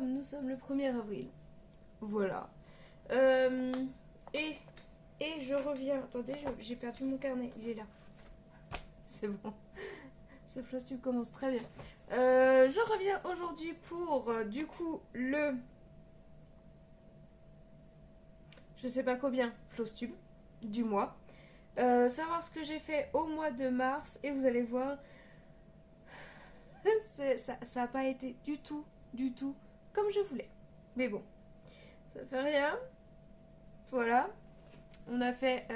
nous sommes le 1er avril. Voilà. Et je reviens. Attendez, j'ai perdu mon carnet. Il est là. C'est bon. Ce floss tube commence très bien. Je reviens aujourd'hui pour du coup le... Je sais pas combien floss tube du mois. Savoir ce que j'ai fait au mois de mars. Et vous allez voir, ça n'a pas été du tout comme je voulais. Mais bon, ça fait rien. Voilà. On a fait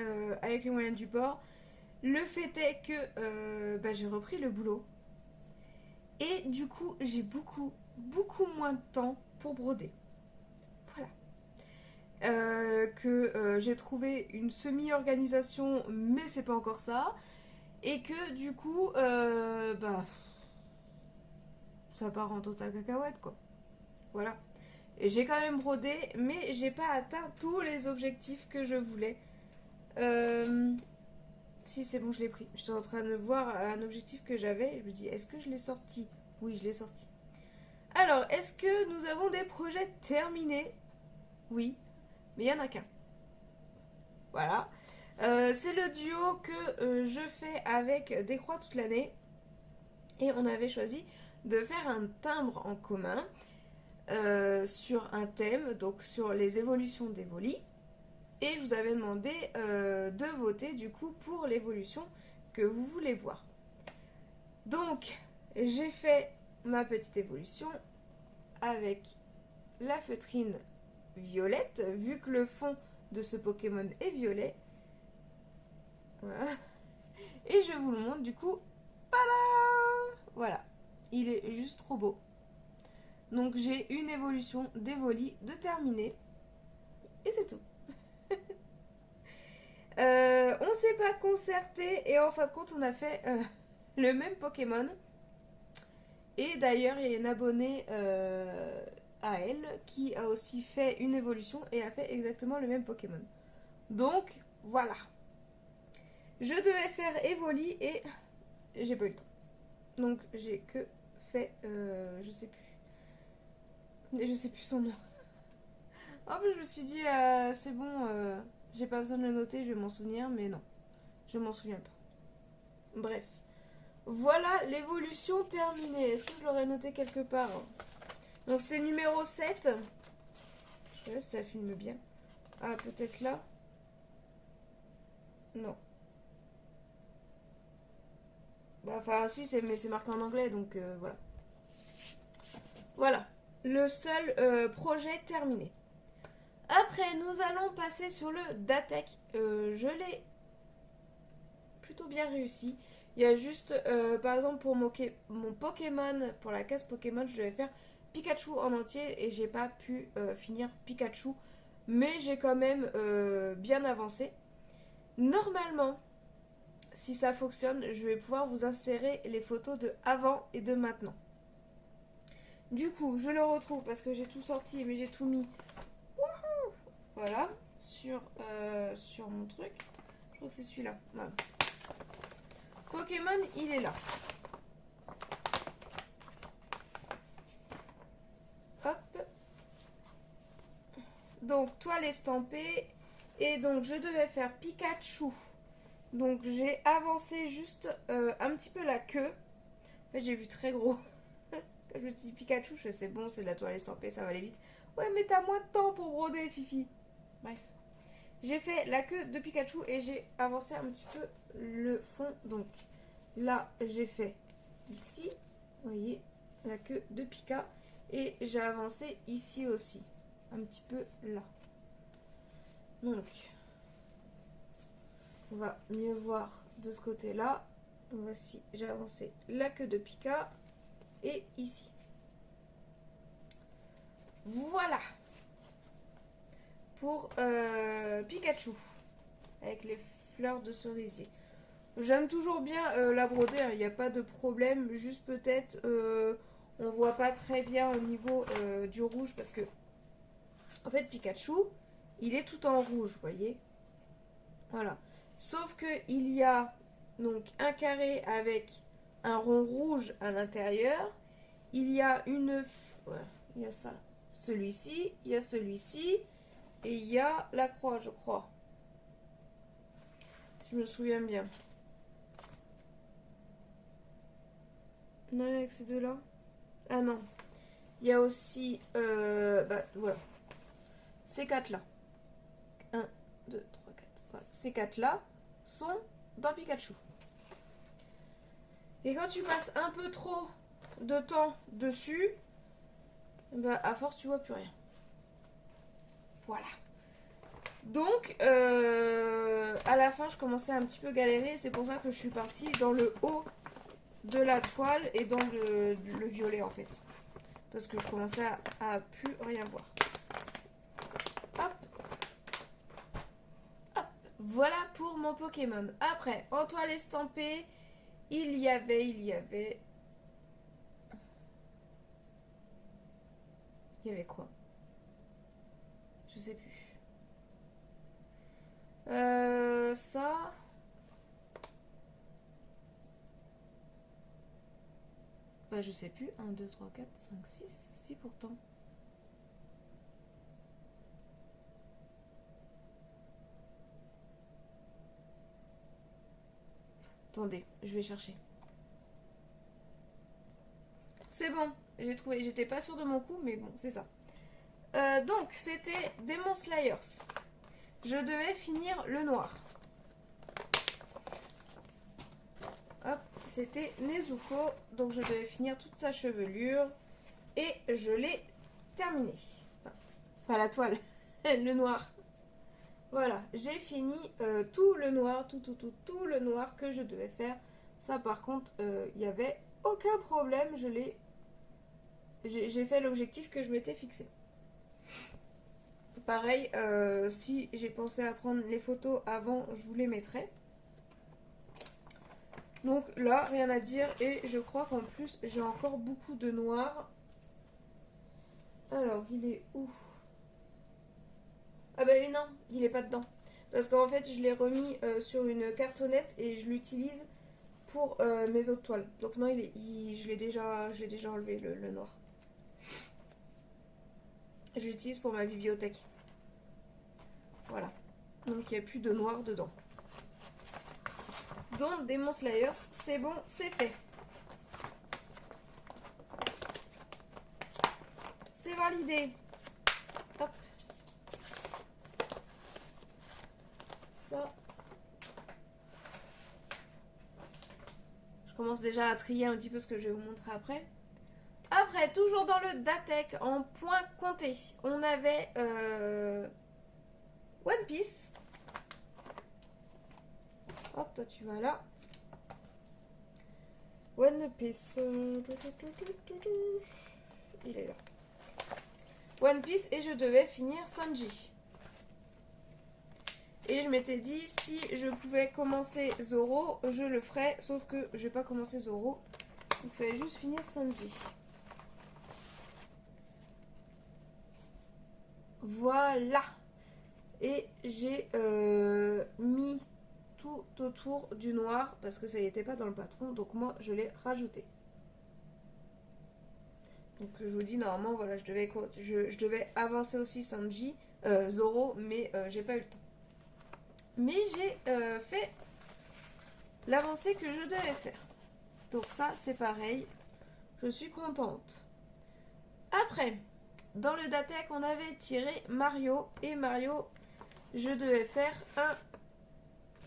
avec les moyens du bord. Le fait est que j'ai repris le boulot. Et du coup, j'ai beaucoup moins de temps pour broder. Voilà. J'ai trouvé une semi-organisation, mais c'est pas encore ça. Et que du coup, ça part en total cacahuète, quoi. Voilà. Et j'ai quand même brodé, mais j'ai pas atteint tous les objectifs que je voulais. Si, c'est bon, je l'ai pris. J'étais en train de voir un objectif que j'avais. Je me dis, est-ce que je l'ai sorti? Oui, je l'ai sorti. Alors, est-ce que nous avons des projets terminés? Oui, mais il n'y en a qu'un. Voilà. C'est le duo que je fais avec Décroix toute l'année. Et on avait choisi de faire un timbre en commun sur un thème, donc sur les évolutions d'Evoli. Et je vous avais demandé de voter du coup pour l'évolution que vous voulez voir. Donc, j'ai fait ma petite évolution avec la feutrine violette, vu que le fond de ce Pokémon est violet. Voilà. Et je vous le montre du coup. Voilà. Il est juste trop beau. Donc j'ai une évolution d'Evoli de terminée. Et c'est tout. On s'est pas concerté et en fin de compte on a fait le même Pokémon. Et d'ailleurs il y a une abonnée à elle qui a aussi fait une évolution et a fait exactement le même Pokémon. Donc voilà. Je devais faire Evoli et j'ai pas eu le temps. Donc j'ai que fait je sais plus son nom. En plus je me suis dit c'est bon, j'ai pas besoin de le noter, je vais m'en souvenir, mais non, je m'en souviens pas. Bref, voilà l'évolution terminée. Est-ce que je l'aurais noté quelque part? Donc c'est numéro 7. Je sais pas si ça filme bien. Ah, peut-être là. Non. Bah, enfin si, mais c'est marqué en anglais, donc voilà. Voilà, le seul projet terminé. Après, nous allons passer sur le Datec. Je l'ai plutôt bien réussi. Il y a juste, par exemple, pour mon Pokémon, pour la case Pokémon, je devais faire Pikachu en entier et j'ai pas pu finir Pikachu. Mais j'ai quand même bien avancé. Normalement, si ça fonctionne, je vais pouvoir vous insérer les photos de avant et de maintenant. Du coup, je le retrouve parce que j'ai tout sorti, mais j'ai tout mis. Voilà, sur mon truc. Je crois que c'est celui-là. Voilà. Pokémon, il est là. Hop. Donc, toile estampée. Et donc, je devais faire Pikachu. Donc, j'ai avancé juste un petit peu la queue. En fait, j'ai vu très gros. Quand je me dis Pikachu, je sais bon, c'est de la toile estampée, ça va aller vite. Ouais, mais t'as moins de temps pour broder, Fifi. Bref. J'ai fait la queue de Pikachu et j'ai avancé un petit peu le fond. Donc là, j'ai fait ici, vous voyez, la queue de Pika. Et j'ai avancé ici aussi, un petit peu là. Donc, on va mieux voir de ce côté-là. Voici, j'ai avancé la queue de Pika et ici. Voilà pour Pikachu avec les fleurs de cerisier. J'aime toujours bien la broder, il n'y a pas de problème, juste peut-être on voit pas très bien au niveau du rouge parce que en fait Pikachu il est tout en rouge, vous voyez, voilà, sauf que il y a donc un carré avec un rond rouge à l'intérieur, il y a une Il y a ça. Celui-ci, il y a celui-ci. Et il y a la croix, je crois. Si je me souviens bien. Non, avec ces deux-là. Ah non. Il y a aussi... bah, voilà. Ces quatre-là. 1, 2, 3, 4. Voilà. Ces quatre-là sont dans Pikachu. Et quand tu passes un peu trop de temps dessus, bah, à force, tu vois plus rien. Voilà. Donc, à la fin, je commençais à un petit peu galérer. C'est pour ça que je suis partie dans le haut de la toile et dans le violet, en fait. Parce que je commençais à plus rien voir. Hop. Hop. Voilà pour mon Pokémon. Après, en toile estampée, il y avait... Il y avait quoi? Je sais plus. Ça... Bah, je sais plus. 1, 2, 3, 4, 5, 6. Si, pourtant. Attendez, je vais chercher. C'est bon, j'ai trouvé. J'étais pas sûre de mon coup, mais bon, c'est ça. Donc, c'était Demon Slayers. Je devais finir le noir. Hop, c'était Nezuko. Donc, je devais finir toute sa chevelure. Et je l'ai terminé. Enfin, pas la toile, le noir. Voilà, j'ai fini tout le noir, tout le noir que je devais faire. Ça, par contre, il n'y avait aucun problème. J'ai fait l'objectif que je m'étais fixé. Pareil, si j'ai pensé à prendre les photos avant, je vous les mettrai. Donc là, rien à dire. Et je crois qu'en plus, j'ai encore beaucoup de noir. Alors, il est où? Ah bah oui, non, il est pas dedans. Parce qu'en fait, je l'ai remis sur une cartonnette et je l'utilise pour mes autres toiles. Donc non, je l'ai déjà enlevé, le noir. Je l'utilise pour ma bibliothèque. Voilà. Donc il n'y a plus de noir dedans. Donc Demon Slayers, c'est bon, c'est fait. C'est validé. Hop. Ça. Je commence déjà à trier un petit peu ce que je vais vous montrer après. Après, toujours dans le Datec, en points comptés, on avait One Piece. Hop, toi tu vas là. One Piece. Il est là. One Piece et je devais finir Sanji. Et je m'étais dit, si je pouvais commencer Zoro, je le ferais. Sauf que je vais pas commencer Zoro. Il fallait juste finir Sanji. Voilà. Et j'ai mis tout autour du noir parce que ça n'y était pas dans le patron. Donc moi, je l'ai rajouté. Donc je vous dis, normalement, voilà, je devais avancer aussi Sanji, Zoro, mais j'ai pas eu le temps. Mais j'ai fait l'avancée que je devais faire. Donc ça, c'est pareil. Je suis contente. Après, dans le Datec, on avait tiré Mario. Et Mario, je devais faire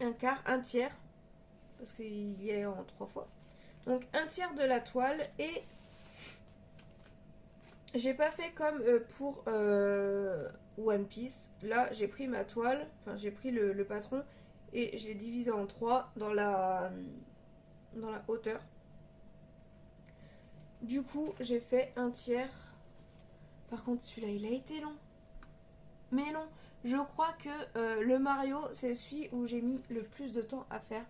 un quart, un tiers. Parce qu'il y est en 3 fois. Donc un tiers de la toile. Et j'ai pas fait comme pour One Piece. Là, j'ai pris ma toile. Enfin, j'ai pris le patron. Et je l'ai divisé en 3 dans la hauteur. Du coup, j'ai fait un tiers. Par contre, celui-là, il a été long. Mais long. Je crois que le Mario, c'est celui où j'ai mis le plus de temps à faire.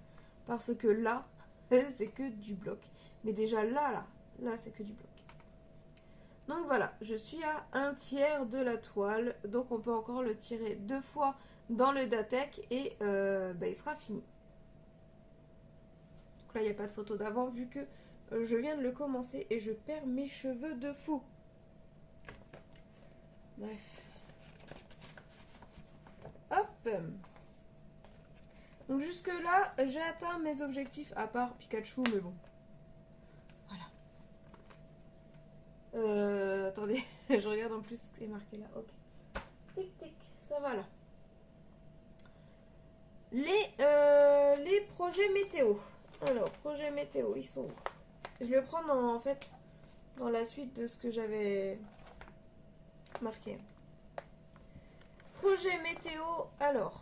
Parce que là, c'est que du bloc. Mais déjà là, c'est que du bloc. Donc voilà, je suis à un tiers de la toile. Donc on peut encore le tirer 2 fois dans le Datec. Et il sera fini. Donc là, il n'y a pas de photo d'avant vu que je viens de le commencer. Et je perds mes cheveux de fou. Bref. Hop. Donc jusque là, j'ai atteint mes objectifs, à part Pikachu, mais bon. Voilà. Attendez, je regarde en plus ce qui est marqué là. Ok. Tic tic, ça va là. Les projets météo. Alors, projets météo, ils sont où? Je vais prendre en fait dans la suite de ce que j'avais marqué. Projet météo, alors,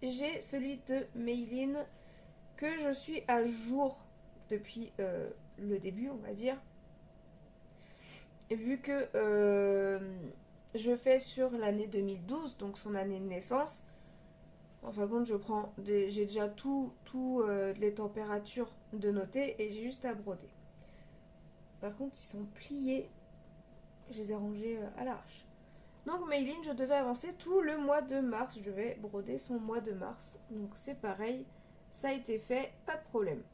j'ai celui de Maylin que je suis à jour depuis le début, on va dire. Vu que je fais sur l'année 2012, donc son année de naissance. En fin de compte, j'ai déjà tout les températures de noter et j'ai juste à broder. Par contre, ils sont pliés. Je les ai rangés à l'arrache. Donc, Maylin, je devais avancer tout le mois de mars. Je vais broder son mois de mars. Donc, c'est pareil. Ça a été fait. Pas de problème.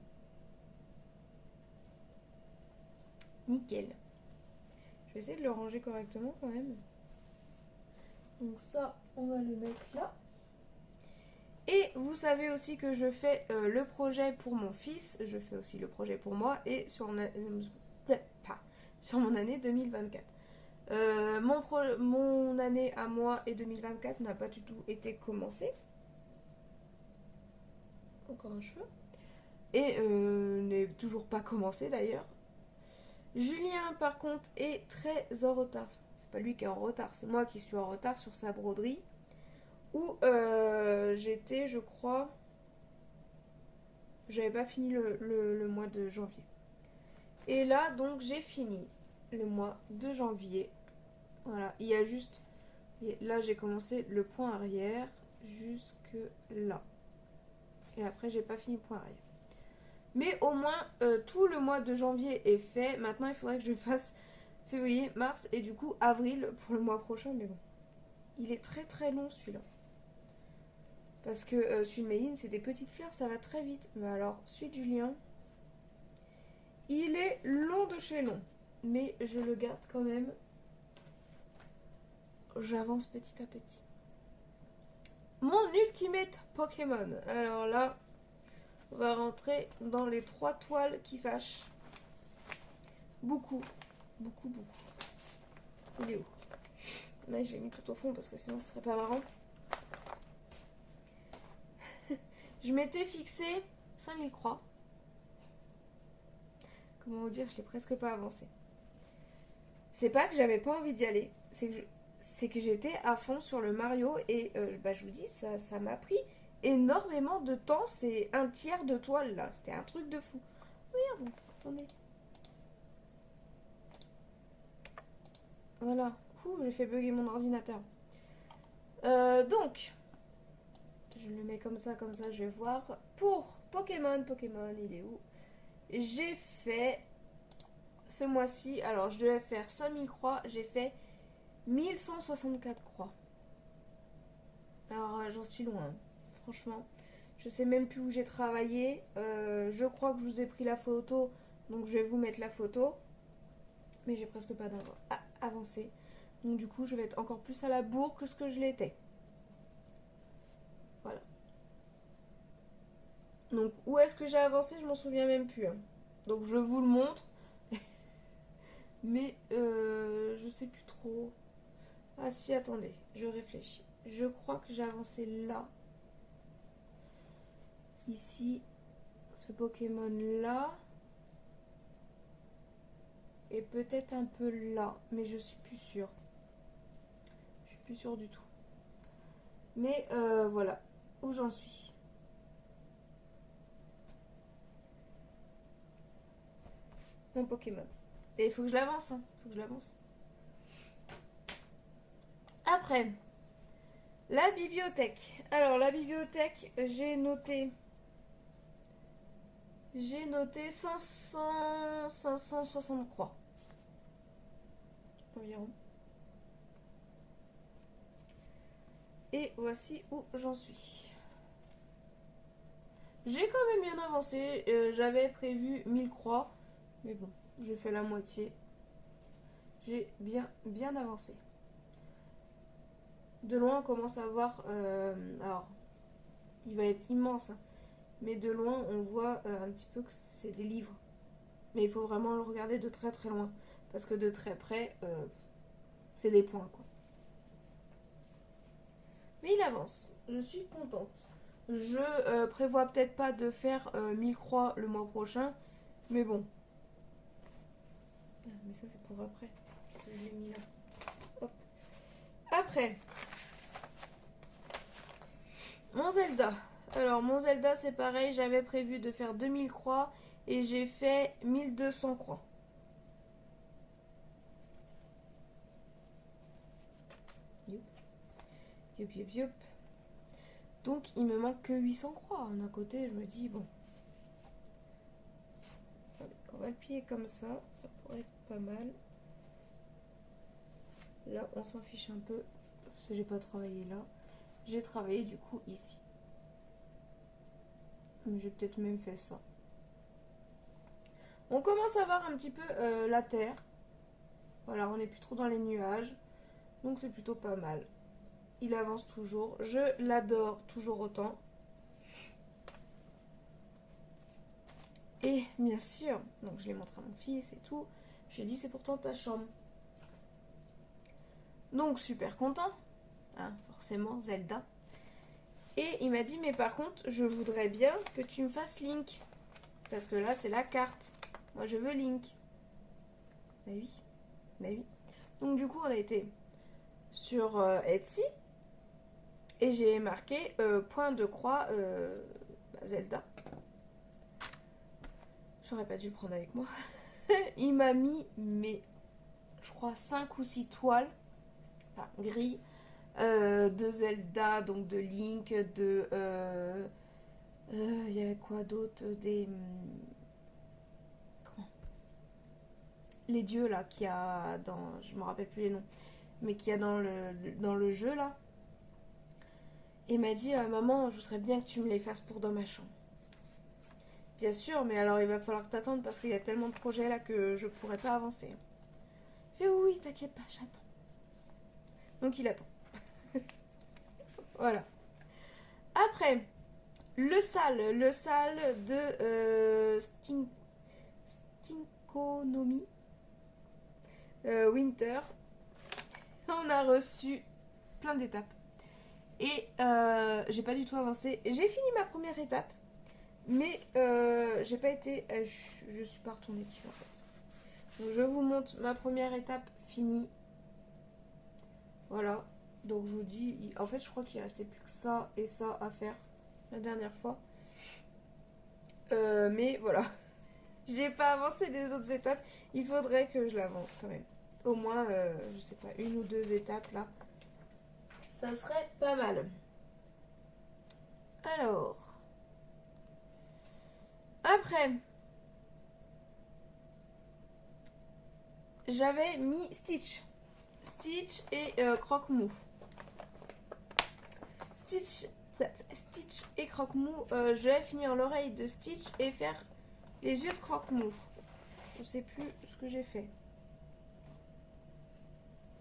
Nickel. Je vais essayer de le ranger correctement quand même. Donc, ça, on va le mettre là. Et vous savez aussi que je fais le projet pour mon fils, je fais aussi le projet pour moi et sur mon année 2024. Mon année à moi et 2024 n'a pas du tout été commencée. Encore un cheveu. Et n'est toujours pas commencé d'ailleurs. Julien par contre est très en retard. C'est pas lui qui est en retard, c'est moi qui suis en retard sur sa broderie. Où j'étais, je crois, j'avais pas fini le mois de janvier. Et là, donc, j'ai fini le mois de janvier. Voilà, il y a juste, là, j'ai commencé le point arrière jusque là. Et après, j'ai pas fini le point arrière. Mais au moins, tout le mois de janvier est fait. Maintenant, il faudrait que je fasse février, mars et du coup avril pour le mois prochain. Mais bon, il est très très long celui-là. Parce que celui de Méline, c'est des petites fleurs, ça va très vite. Mais alors, celui de Julien, il est long de chez long. Mais je le garde quand même. J'avance petit à petit. Mon ultimate Pokémon. Alors là, on va rentrer dans les 3 toiles qui fâchent. Beaucoup. Beaucoup, beaucoup. Il est où? Là, je l'ai mis tout au fond parce que sinon, ce serait pas marrant. Je m'étais fixé 5000 croix. Comment vous dire, je l'ai presque pas avancé. C'est pas que j'avais pas envie d'y aller, c'est que j'étais à fond sur le Mario et je vous dis, ça m'a pris énormément de temps. C'est un tiers de toile là, c'était un truc de fou. Regarde, attendez. Voilà, j'ai fait bugger mon ordinateur. Donc, je le mets comme ça, je vais voir. Pour Pokémon, il est où? J'ai fait ce mois-ci, alors je devais faire 5000 croix, j'ai fait 1164 croix. Alors j'en suis loin, franchement. Je sais même plus où j'ai travaillé. Je crois que je vous ai pris la photo, donc je vais vous mettre la photo. Mais j'ai presque pas avancé. Donc du coup, je vais être encore plus à la bourre que ce que je l'étais. Voilà. Donc où est-ce que j'ai avancé? Je m'en souviens même plus. Hein. Donc je vous le montre. Mais je sais plus trop. Ah si, attendez, je réfléchis. Je crois que j'ai avancé là. Ici, ce Pokémon là. Et peut-être un peu là. Mais je suis plus sûre. Je suis plus sûre du tout. Mais voilà où j'en suis. Mon Pokémon. Et il faut que je l'avance, hein. Faut que je l'avance. Après, la bibliothèque. Alors, la bibliothèque, j'ai noté 560 croix. Environ. Et voici où j'en suis. J'ai quand même bien avancé. J'avais prévu 1000 croix. Mais bon, j'ai fait la moitié. J'ai bien avancé. De loin, on commence à voir... alors, il va être immense, hein, mais de loin, on voit un petit peu que c'est des livres. Mais il faut vraiment le regarder de très très loin. Parce que de très près, c'est des points, quoi. Mais il avance. Je suis contente. Je prévois peut-être pas de faire 1000 croix le mois prochain. Mais bon. Ah, mais ça, c'est pour après. Parce que je l'ai mis là. Hop. Après. Mon Zelda. Alors, mon Zelda, c'est pareil. J'avais prévu de faire 2000 croix. Et j'ai fait 1200 croix. Youp. Youp, youp, youp. Donc, il me manque que 800 croix. D'un côté, je me dis, bon. Attendez, on va le plier comme ça. Ça pourrait être pas mal. Là, on s'en fiche un peu. Parce que j'ai pas travaillé là. J'ai travaillé du coup ici. Mais j'ai peut-être même fait ça. On commence à voir un petit peu la terre. Voilà, on n'est plus trop dans les nuages. Donc c'est plutôt pas mal. Il avance toujours. Je l'adore toujours autant. Et bien sûr, donc je l'ai montré à mon fils et tout. Je lui ai dit c'est pourtant ta chambre. Donc super content. Hein, forcément, Zelda. Et il m'a dit mais par contre je voudrais bien que tu me fasses Link. Parce que là c'est la carte. Moi je veux Link. Bah oui. Bah oui. Donc du coup on a été sur Etsy. Et j'ai marqué point de croix Zelda. J'aurais pas dû le prendre avec moi. Il m'a mis, mais je crois 5 ou 6 toiles, enfin gris, de Zelda, donc de Link, de... il y avait quoi d'autre? Des... Comment? Les dieux là, qu'il y a dans... Je me rappelle plus les noms. Mais qu'il y a dans le jeu là. Et il m'a dit, maman, je voudrais bien que tu me les fasses pour dans ma chambre. Bien sûr, mais alors il va falloir t'attendre parce qu'il y a tellement de projets là que je pourrais pas avancer. Je fais oui, t'inquiète pas, j'attends. Donc il attend. Voilà. Après, le sale de Stinkonomi Winter. On a reçu plein d'étapes. Et j'ai pas du tout avancé. J'ai fini ma première étape. Mais j'ai pas été... je suis pas retournée dessus en fait. Donc je vous montre ma première étape finie. Voilà. Donc je vous dis... En fait je crois qu'il restait plus que ça et ça à faire la dernière fois. Mais voilà. J'ai pas avancé les autres étapes. Il faudrait que je l'avance quand même. Au moins, je sais pas, 1 ou 2 étapes là. Ça serait pas mal. Alors... Après, j'avais mis Stitch. Stitch et Croque-Mou. Stitch et Croque-Mou. Je vais finir l'oreille de Stitch et faire les yeux de Croque-Mou. Je sais plus ce que j'ai fait.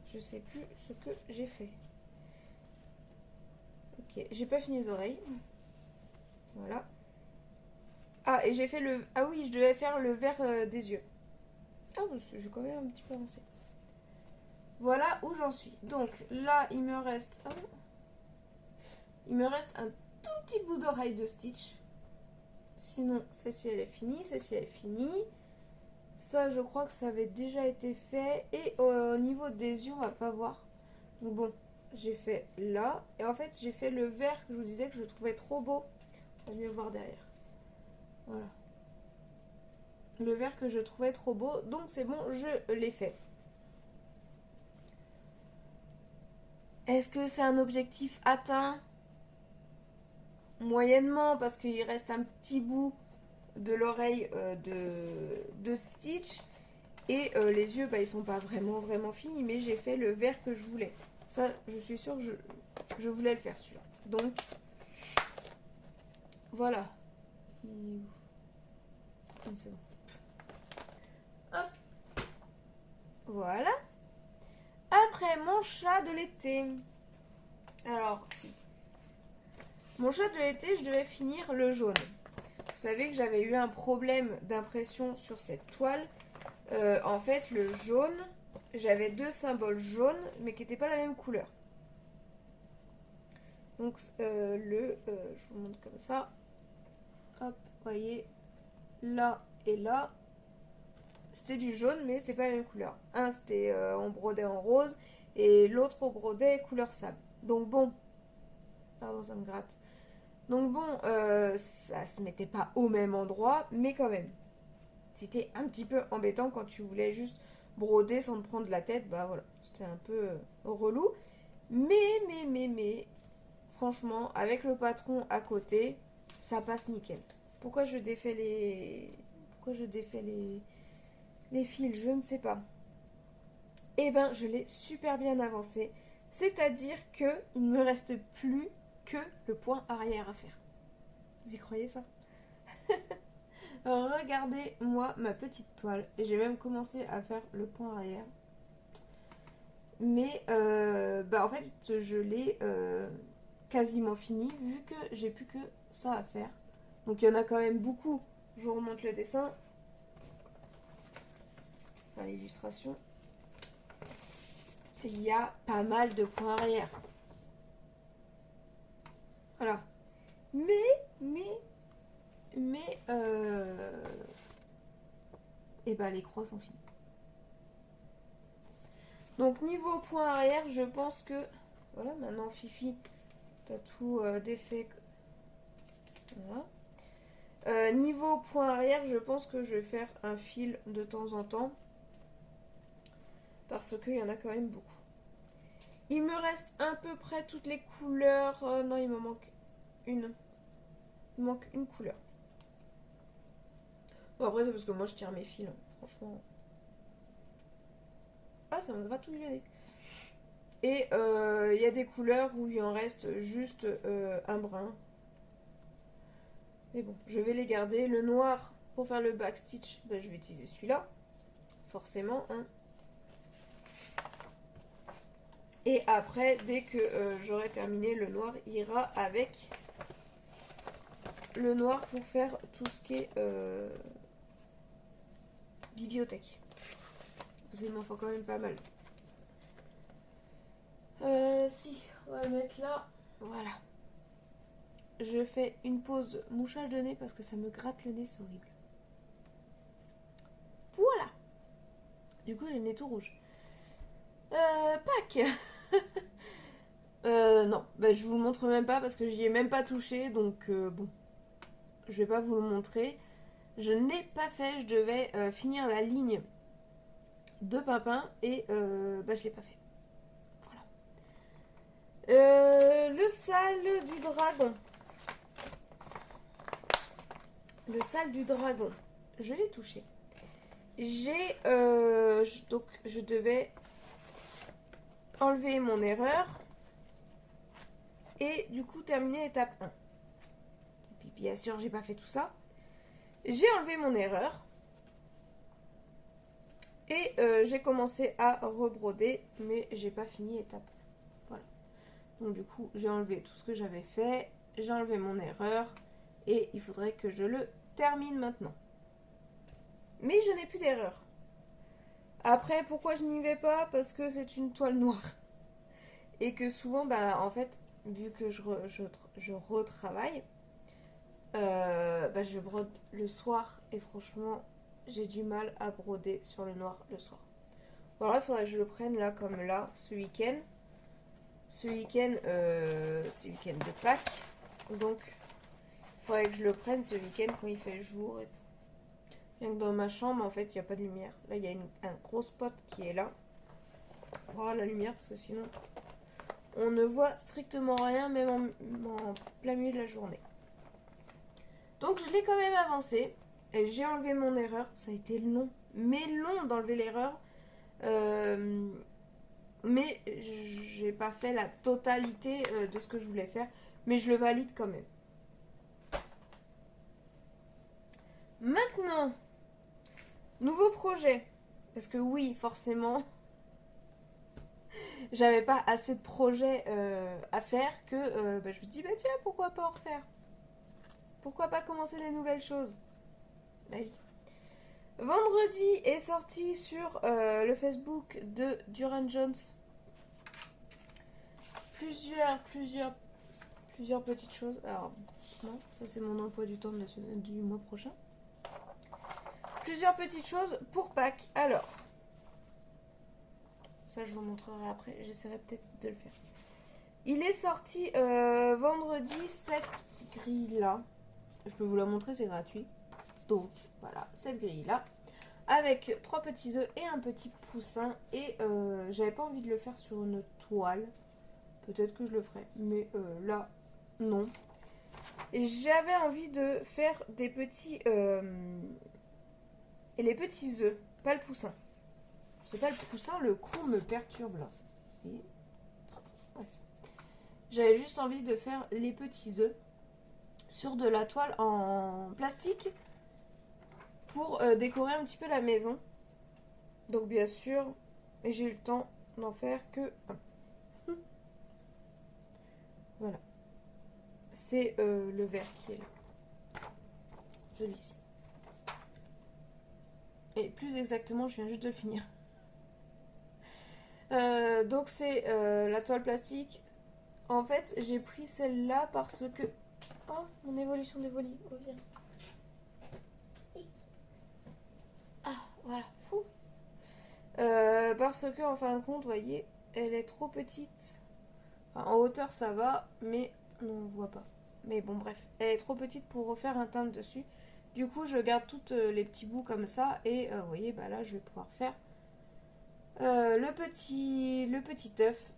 Je sais plus ce que j'ai fait. Ok, j'ai pas fini les oreilles. Voilà. Ah, et j'ai fait le... Ah oui, je devais faire le vert des yeux. Ah, j'ai quand même un petit peu avancé. Voilà où j'en suis. Donc là, il me reste... Oh, il me reste un tout petit bout d'oreille de Stitch. Sinon, celle-ci, elle est finie. Celle-ci, elle est finie. Ça, je crois que ça avait déjà été fait. Et au niveau des yeux, on va pas voir. Donc bon, j'ai fait là. Et en fait, j'ai fait le vert que je vous disais que je trouvais trop beau. On va mieux voir derrière. Voilà. Le vert que je trouvais trop beau. Donc c'est bon, je l'ai fait. Est-ce que c'est un objectif atteint? Moyennement, parce qu'il reste un petit bout de l'oreille de Stitch. Et les yeux, bah, ils sont pas vraiment finis. Mais j'ai fait le vert que je voulais. Ça, je suis sûre que je voulais le faire celui-là. Donc, voilà. C'est bon. Hop. Voilà. Après, mon chat de l'été. Alors, si. Mon chat de l'été, je devais finir le jaune. Vous savez que j'avais eu un problème d'impression sur cette toile. En fait, le jaune, j'avais 2 symboles jaunes, mais qui n'étaient pas la même couleur. Donc, je vous montre comme ça. Hop, voyez, là et là, c'était du jaune, mais c'était pas la même couleur. Un, c'était on brodait en rose, et l'autre, on brodait couleur sable. Donc bon, pardon, ça me gratte. Donc bon, ça se mettait pas au même endroit, mais quand même. C'était un petit peu embêtant quand tu voulais juste broder sans te prendre la tête. Bah voilà, c'était un peu relou. Mais, franchement, avec le patron à côté, ça passe nickel. Pourquoi je défais les fils? Je ne sais pas. Eh ben, je l'ai super bien avancé. C'est-à-dire que il ne me reste plus que le point arrière à faire. Vous y croyez ça? Regardez-moi ma petite toile. J'ai même commencé à faire le point arrière. Mais en fait, je l'ai quasiment fini vu que j'ai plus que ça à faire. Donc il y en a quand même beaucoup. Je vous remonte le dessin. Enfin, l'illustration. Il y a pas mal de points arrière. Voilà. Et ben les croix sont finies. Donc niveau point arrière, je pense que... Voilà, maintenant Fifi, t'as tout défait. Voilà. Niveau point arrière, je pense que je vais faire un fil de temps en temps. Parce qu'il y en a quand même beaucoup. Il me reste à peu près toutes les couleurs. Non, il me manque une. Il me manque une couleur. Bon, après, c'est parce que moi, je tire mes fils. Franchement. Ah, ça me gratouille le nez. Et il y a des couleurs où il en reste juste un brun. Mais bon, je vais les garder. Le noir, pour faire le backstitch, ben, je vais utiliser celui-là. Forcément, hein. Et après, dès que j'aurai terminé, le noir ira avec le noir pour faire tout ce qui est bibliothèque. Parce qu'il m'en faut quand même pas mal. Si, on va le mettre là. Voilà. Je fais une pause mouchage de nez parce que ça me gratte le nez, c'est horrible. Voilà. Du coup, j'ai le nez tout rouge. Pâques. Non, bah, je vous le montre même pas parce que j'y ai même pas touché, donc bon, je vais pas vous le montrer. Je n'ai pas fait, je devais finir la ligne de Papin et je l'ai pas fait. Voilà. Le sale du dragon. Le sale du dragon, je l'ai touché. Donc je devais enlever mon erreur et du coup terminer l'étape 1. Et puis bien sûr, j'ai pas fait tout ça. J'ai enlevé mon erreur et j'ai commencé à rebroder, mais j'ai pas fini l'étape 1. Voilà. Donc du coup, j'ai enlevé tout ce que j'avais fait, j'ai enlevé mon erreur et il faudrait que je le termine maintenant. Mais je n'ai plus d'erreur. Après, pourquoi je n'y vais pas? Parce que c'est une toile noire. Et que souvent, en fait, vu que je retravaille, je brode le soir. Et franchement, j'ai du mal à broder sur le noir le soir. Voilà, il faudrait que je le prenne là, comme là, ce week-end. Ce week-end, c'est le week-end de Pâques. Donc, il faudrait que je le prenne ce week-end quand il fait jour. Et bien que dans ma chambre, en fait, il n'y a pas de lumière. Là, il y a un gros spot qui est là. Pour avoir la lumière, parce que sinon, on ne voit strictement rien, même en plein milieu de la journée. Donc, je l'ai quand même avancé. Et j'ai enlevé mon erreur. Ça a été long, mais long d'enlever l'erreur. Mais j'ai pas fait la totalité de ce que je voulais faire. Mais je le valide quand même. Maintenant, nouveau projet. Parce que oui, forcément, j'avais pas assez de projets à faire que je me dis, bah tiens, pourquoi pas en refaire? Pourquoi pas commencer les nouvelles choses? Ma vie. Vendredi est sorti sur le Facebook de Duran Jones plusieurs petites choses. Alors, non, ça c'est mon emploi du temps du mois prochain. Plusieurs petites choses pour Pâques. Alors, ça je vous montrerai après, j'essaierai peut-être de le faire. Il est sorti vendredi cette grille-là. Je peux vous la montrer, c'est gratuit. Donc, voilà, cette grille-là. Avec 3 petits œufs et un petit poussin. Et j'avais pas envie de le faire sur une toile. Peut-être que je le ferai. Mais là, non. J'avais envie de faire des petits... et les petits œufs, pas le poussin. C'est pas le poussin, le coup me perturbe là. Et... Bref. J'avais juste envie de faire les petits œufs sur de la toile en plastique pour décorer un petit peu la maison. Donc bien sûr, j'ai eu le temps d'en faire que un. Voilà. C'est le vert qui est là. Celui-ci. Et plus exactement, je viens juste de le finir. Donc c'est la toile plastique. En fait, j'ai pris celle-là parce que... Oh, mon évolution d'Evoli revient. Ah, voilà, fou. Parce que, en fin de compte, vous voyez, elle est trop petite. Enfin, en hauteur, ça va, mais non, on voit pas. Mais bon, bref, elle est trop petite pour refaire un timbre dessus. Du coup, je garde tous les petits bouts comme ça. Et vous voyez, bah là, je vais pouvoir faire le petit œuf.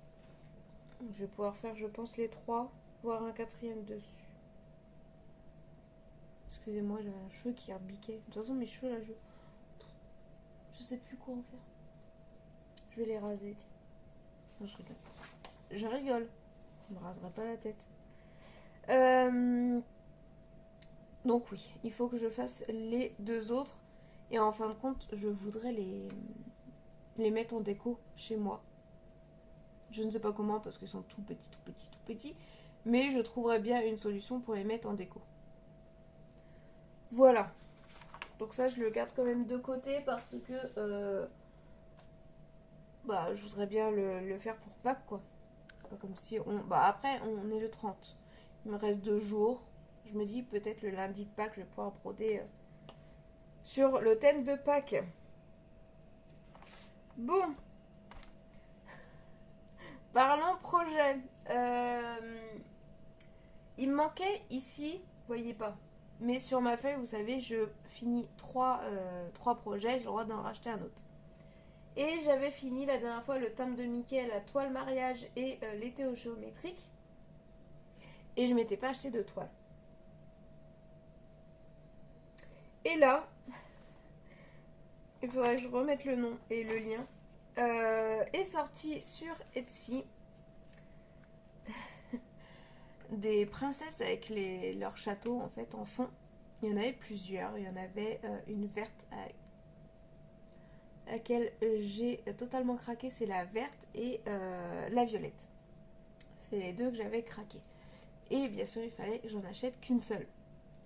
Je vais pouvoir faire, je pense, les 3, voire un 4e dessus. Excusez-moi, j'avais un cheveu qui rebiquait. De toute façon, mes cheveux, là, je sais plus quoi en faire. Je vais les raser. Non, je rigole. Je rigole. Je me raserai pas la tête. Donc oui, il faut que je fasse les 2 autres. Et en fin de compte, je voudrais les mettre en déco chez moi. Je ne sais pas comment parce qu'ils sont tout petits. Mais je trouverais bien une solution pour les mettre en déco. Voilà. Donc ça, je le garde quand même de côté parce que je voudrais bien le faire pour Pâques, quoi. Pas comme si on... Bah après, on est le 30. Il me reste 2 jours. Je me dis peut-être le lundi de Pâques, je vais pouvoir broder sur le thème de Pâques. Bon. Parlons projet. Il me manquait ici, vous voyez pas. Mais sur ma feuille, vous savez, je finis 3 projets, j'ai le droit d'en racheter un autre. Et j'avais fini la dernière fois le timbre de Mickey, la toile mariage et l'été géométrique. Et je m'étais pas acheté de toile. Et là, il faudrait que je remette le nom et le lien. Est sorti sur Etsy des princesses avec leur château en fait en fond. Il y en avait plusieurs. Il y en avait une verte à laquelle j'ai totalement craqué, c'est la verte et la violette. C'est les 2 que j'avais craqué. Et bien sûr, il fallait que j'en achète qu'une seule.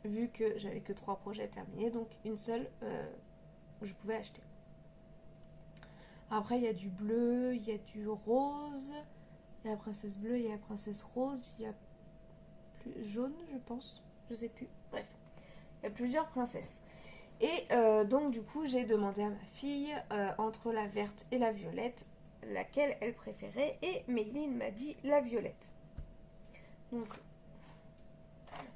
Vu que j'avais que 3 projets terminés, donc une seule, je pouvais acheter. Après, il y a du bleu, il y a du rose, il y a la princesse bleue, il y a la princesse rose, il y a plus jaune, je pense, je sais plus. Bref, il y a plusieurs princesses. Et donc, du coup, j'ai demandé à ma fille, entre la verte et la violette, laquelle elle préférait. Et Méline m'a dit la violette. Donc,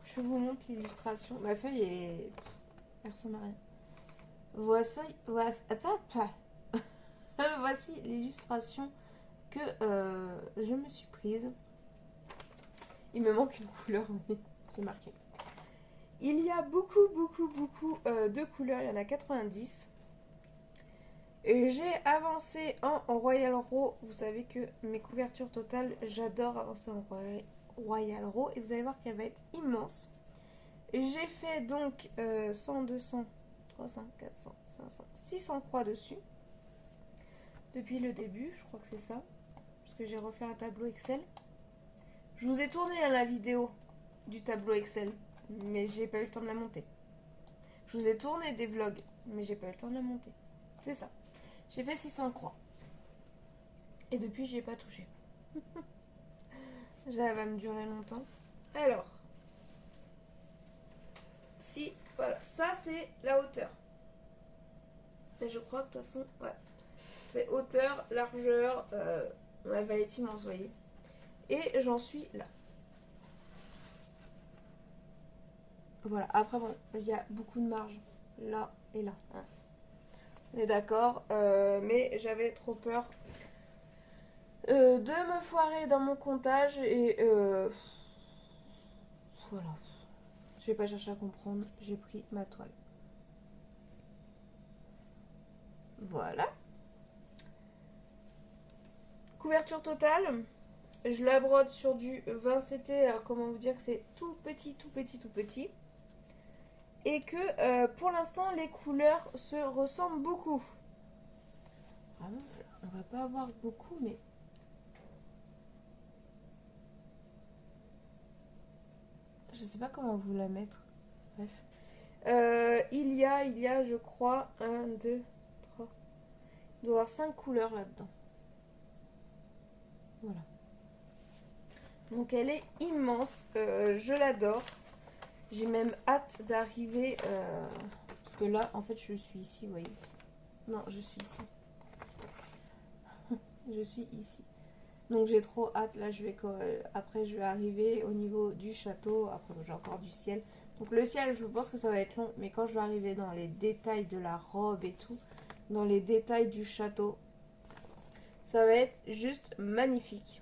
je vous montre l'illustration. Ma feuille est... Elle ressemble à rien. Voici l'illustration que je me suis prise. Il me manque une couleur, mais j'ai marqué. Il y a beaucoup de couleurs. Il y en a 90. Et j'ai avancé en Royal Raw. Vous savez que mes couvertures totales, j'adore avancer en Royal Raw. Et vous allez voir qu'elle va être immense. J'ai fait donc 100, 200, 300, 400, 500, 600 croix dessus. Depuis le début, je crois que c'est ça. parce que j'ai refait un tableau Excel. Je vous ai tourné la vidéo du tableau Excel, mais j'ai pas eu le temps de la monter. Je vous ai tourné des vlogs, mais j'ai pas eu le temps de la monter. C'est ça. J'ai fait 600 croix. Et depuis, j'y ai pas touché. Ça va me durer longtemps. Alors, si, voilà, ça c'est la hauteur. Et je crois que de toute façon, ouais, c'est hauteur, largeur, elle va être immense, vous voyez. Et j'en suis là. Voilà, après bon, il y a beaucoup de marge là et là. Hein. On est d'accord, mais j'avais trop peur de me foirer dans mon comptage et voilà. Je vais pas chercher à comprendre, j'ai pris ma toile. Voilà. Couverture totale. Je la brode sur du 20 CT. Alors comment vous dire que c'est tout petit, tout petit, tout petit. Et que pour l'instant les couleurs se ressemblent beaucoup. Vraiment, on va pas avoir beaucoup, mais... Je sais pas comment vous la mettre. Bref. Il y a, je crois, 1, 2, 3. Il doit y avoir 5 couleurs là-dedans. Voilà. Donc elle est immense. Je l'adore. J'ai même hâte d'arriver. Parce que là, en fait, je suis ici, vous voyez. Non, je suis ici. Je suis ici. Donc j'ai trop hâte. Là, après, je vais arriver au niveau du château. Après, j'ai encore du ciel. Donc le ciel, je pense que ça va être long. Mais quand je vais arriver dans les détails de la robe et tout, dans les détails du château, ça va être juste magnifique.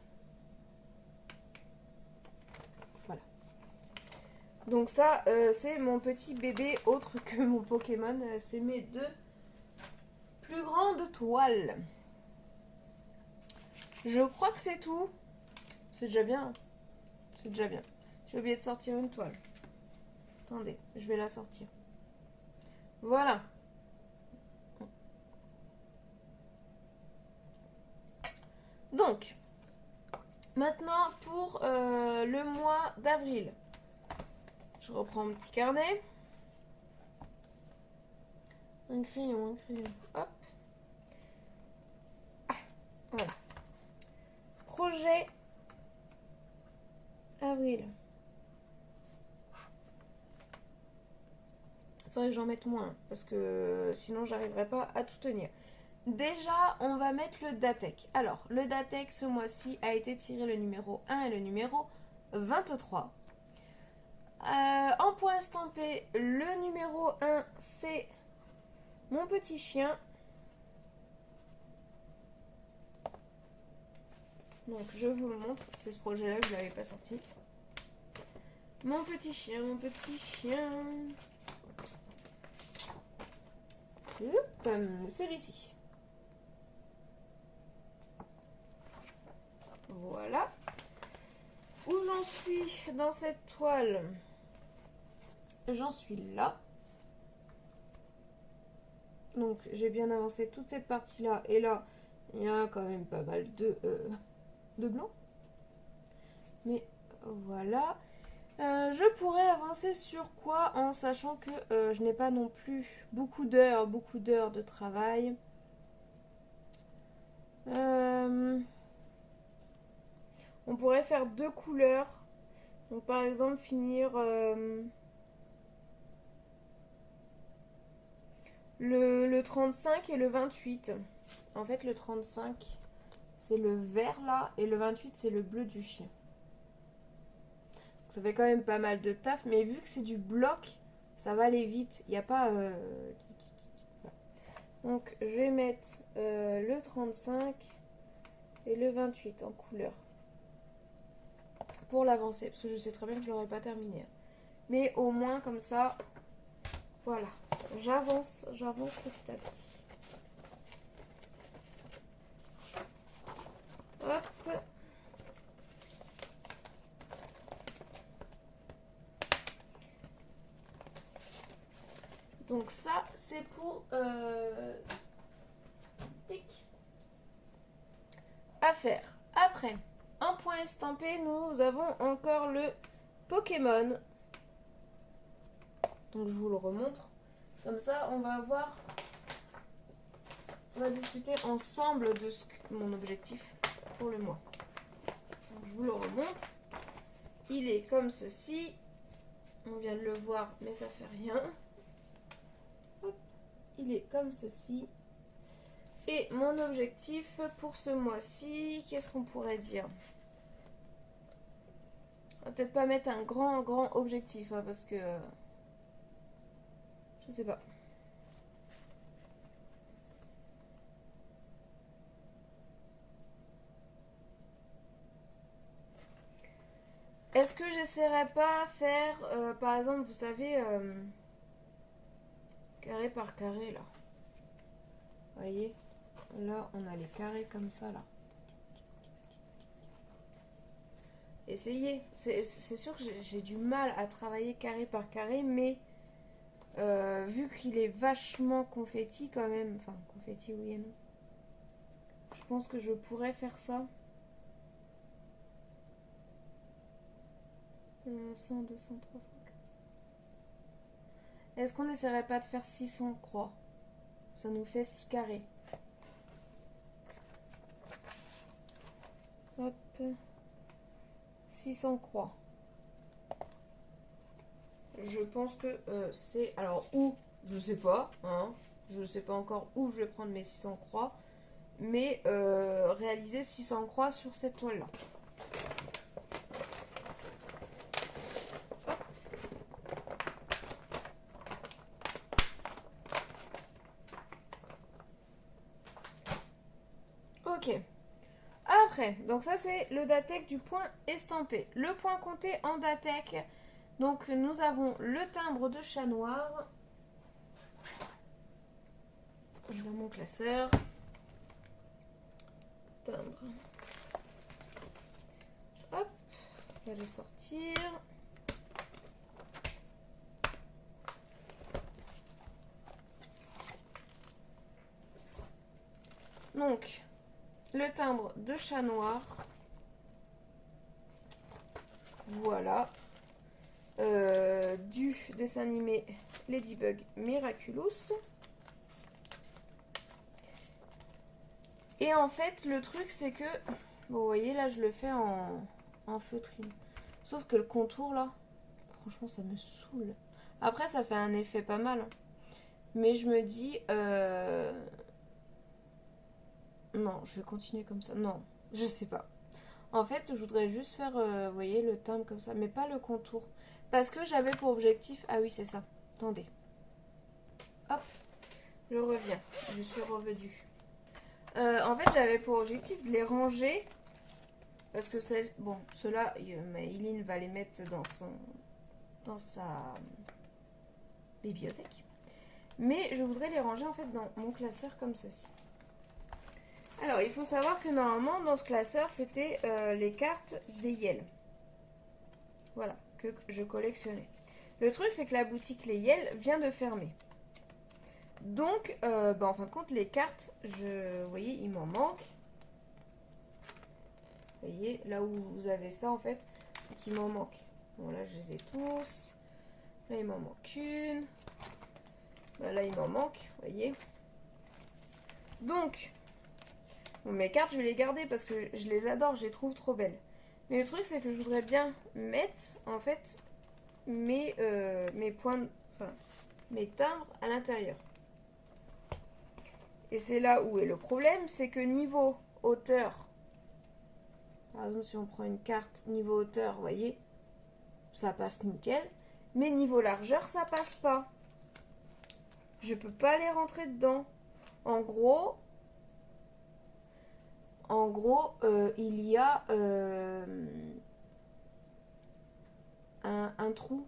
Voilà. Donc ça, c'est mon petit bébé autre que mon Pokémon. C'est mes 2 plus grandes toiles. Je crois que c'est tout. C'est déjà bien. C'est déjà bien. J'ai oublié de sortir une toile. Attendez, je vais la sortir. Voilà. Donc, maintenant pour le mois d'avril. Je reprends mon petit carnet. Un crayon. Hop. Ah, voilà. Projet avril. Faudrait que j'en mette moins parce que sinon j'arriverai pas à tout tenir. Déjà, on va mettre le Datec. Alors, le Datec ce mois-ci a été tiré le numéro 1 et le numéro 23. En point estampé, le numéro 1, c'est mon petit chien. Donc, je vous le montre. C'est ce projet-là que je ne l'avais pas sorti. Mon petit chien, mon petit chien. Celui-ci. Voilà. Où j'en suis dans cette toile? J'en suis là. Donc j'ai bien avancé toute cette partie-là. Et là, il y a quand même pas mal de blanc. Mais voilà. Je pourrais avancer sur quoi en sachant que je n'ai pas non plus beaucoup d'heures de travail. On pourrait faire 2 couleurs. Donc par exemple finir le 35 et le 28. En fait le 35 c'est le vert là et le 28 c'est le bleu du chien. Donc, ça fait quand même pas mal de taf, mais vu que c'est du bloc, ça va aller vite. Il n'y a pas... Donc je vais mettre le 35 et le 28 en couleur. Pour l'avancer, parce que je sais très bien que je l'aurais pas terminé. Mais au moins comme ça, voilà. J'avance petit à petit. Hop. Donc ça, c'est pour tic. À faire. Après, un point estampé, nous avons encore le Pokémon. Donc je vous le remontre. Comme ça, on va voir. On va discuter ensemble de mon objectif pour le mois. Donc, je vous le remontre. Il est comme ceci. On vient de le voir, mais ça fait rien. Hop. Il est comme ceci. Et mon objectif pour ce mois-ci, qu'est-ce qu'on pourrait dire? On va peut-être pas mettre un grand objectif, hein, parce que... je sais pas. Est-ce que j'essaierai pas faire, par exemple, vous savez, carré par carré, là. Vous voyez? Là, on a les carrés comme ça, là. Essayez. C'est sûr que j'ai du mal à travailler carré par carré, mais vu qu'il est vachement confetti quand même, enfin, confetti oui et non, je pense que je pourrais faire ça. 100, 200, 300, 400. Est-ce qu'on n'essaierait pas de faire 600 croix? Ça nous fait 6 carrés. Hop. 600 croix. Je pense que c'est... Alors, où? Je sais pas. Hein, je sais pas encore où je vais prendre mes 600 croix. Mais réaliser 600 croix sur cette toile-là. Ok. Après, donc ça c'est le Datec du point estampé. Le point compté en Datec. Donc nous avons le timbre de chat noir. Dans mon classeur. Timbre. Hop, on va le sortir. Donc, le timbre de chat noir. Voilà. Du dessin animé Ladybug Miraculous. Et en fait, le truc, c'est que... Bon, vous voyez, là, je le fais en feutrine. Sauf que le contour, là, franchement, ça me saoule. Après, ça fait un effet pas mal. Hein. Mais je me dis... Non, je vais continuer comme ça. Non, je sais pas. En fait, je voudrais juste faire, vous voyez, le timbre comme ça. Mais pas le contour. Parce que j'avais pour objectif... Ah oui, c'est ça. Attendez. Hop. Je reviens. Je suis revenue. En fait, j'avais pour objectif de les ranger. Parce que bon, ceux-là, Eileen va les mettre dans sa bibliothèque. Mais je voudrais les ranger en fait dans mon classeur comme ceci. Alors, il faut savoir que normalement, dans ce classeur, c'était les cartes des Yel. Voilà, que je collectionnais. Le truc, c'est que la boutique Les Yel vient de fermer. Donc, en fin de compte, les cartes, vous voyez, il m'en manque. Vous voyez, là où vous avez ça, en fait, il m'en manque. Bon, là, je les ai tous. Là, il m'en manque une. Là, il m'en manque, vous voyez. Donc, bon, mes cartes, je vais les garder parce que je les adore, je les trouve trop belles. Mais le truc, c'est que je voudrais bien mettre, en fait, mes points, enfin, mes timbres à l'intérieur. Et c'est là où est le problème, c'est que niveau hauteur, par exemple, si on prend une carte niveau hauteur, vous voyez, ça passe nickel. Mais niveau largeur, ça passe pas. Je peux pas les rentrer dedans. En gros, il y a un trou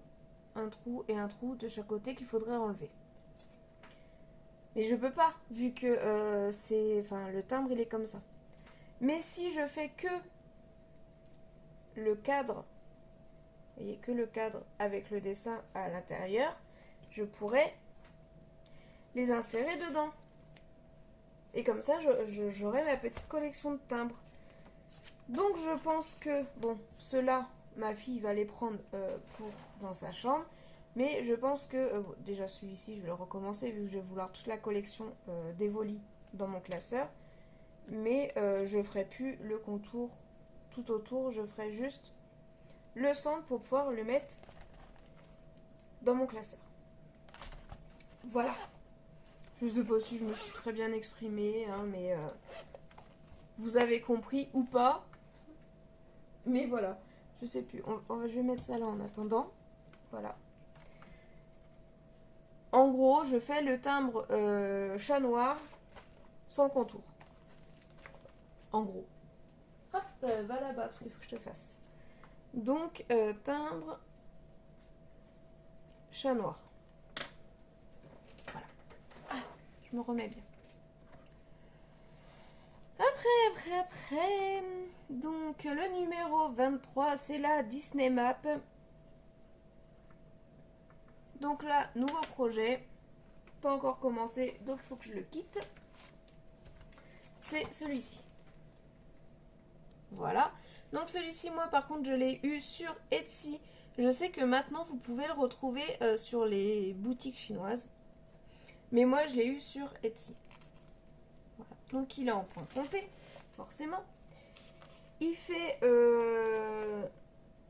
et un trou de chaque côté qu'il faudrait enlever. Mais je peux pas, vu que le timbre il est comme ça. Mais si je fais que le cadre, vous voyez, que le cadre avec le dessin à l'intérieur, je pourrais les insérer dedans. Et comme ça, j'aurai ma petite collection de timbres. Donc je pense que, bon, ceux-là, ma fille va les prendre pour dans sa chambre. Mais je pense que, déjà celui-ci, je vais le recommencer vu que je vais vouloir toute la collection d'Evoli dans mon classeur. Mais je ferai plus le contour tout autour, je ferai juste le centre pour pouvoir le mettre dans mon classeur. Voilà. Je sais pas si je me suis très bien exprimée, hein, mais vous avez compris ou pas. Mais voilà, je sais plus. Je vais mettre ça là en attendant. Voilà. En gros, je fais le timbre chat noir sans le contour. En gros. Hop, va là-bas parce qu'il faut que je te fasse. Donc, timbre chat noir. Voilà. Ah, je me remets bien. Après. Donc, le numéro 23, c'est la Disney Map. Donc là, nouveau projet. Pas encore commencé, donc il faut que je le quitte. C'est celui-ci. Voilà. Donc celui-ci, moi par contre, je l'ai eu sur Etsy. Je sais que maintenant, vous pouvez le retrouver sur les boutiques chinoises. Mais moi, je l'ai eu sur Etsy. Voilà. Donc il est en point compté, forcément. Il fait...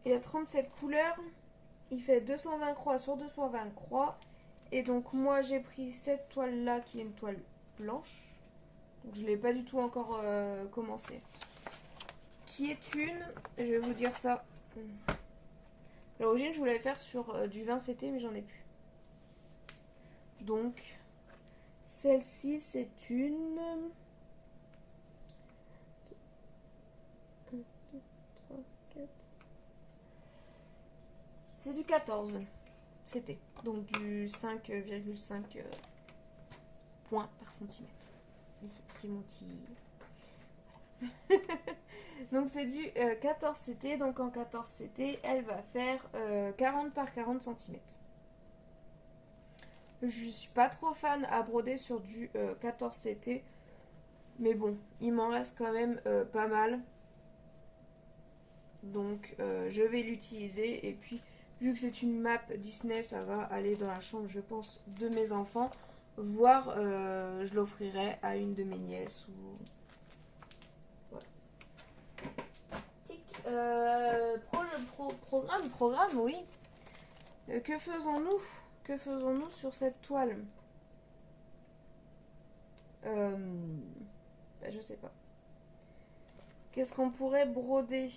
il a 37 couleurs. Il fait 220 croix sur 220 croix. Et donc moi, j'ai pris cette toile-là, qui est une toile blanche. Donc je ne l'ai pas du tout encore commencé. Qui est une... Je vais vous dire ça. À l'origine, je voulais faire sur du 20 CT, mais j'en ai plus. Donc, celle-ci, c'est une... 1, 2, 3, 4. C'est du 14 CT. Donc du 5,5 points par centimètre. Ici, qui mon petit... Donc c'est du 14 CT. Donc en 14 CT, elle va faire 40 par 40 cm. Je suis pas trop fan à broder sur du 14 CT. Mais bon, il m'en reste quand même pas mal. Donc je vais l'utiliser. Et puis vu que c'est une map Disney, ça va aller dans la chambre, je pense, de mes enfants. Voire je l'offrirai à une de mes nièces. Ou... Voilà. Programme, oui. Que faisons-nous? Que faisons-nous sur cette toile? Je sais pas. Qu'est-ce qu'on pourrait broder?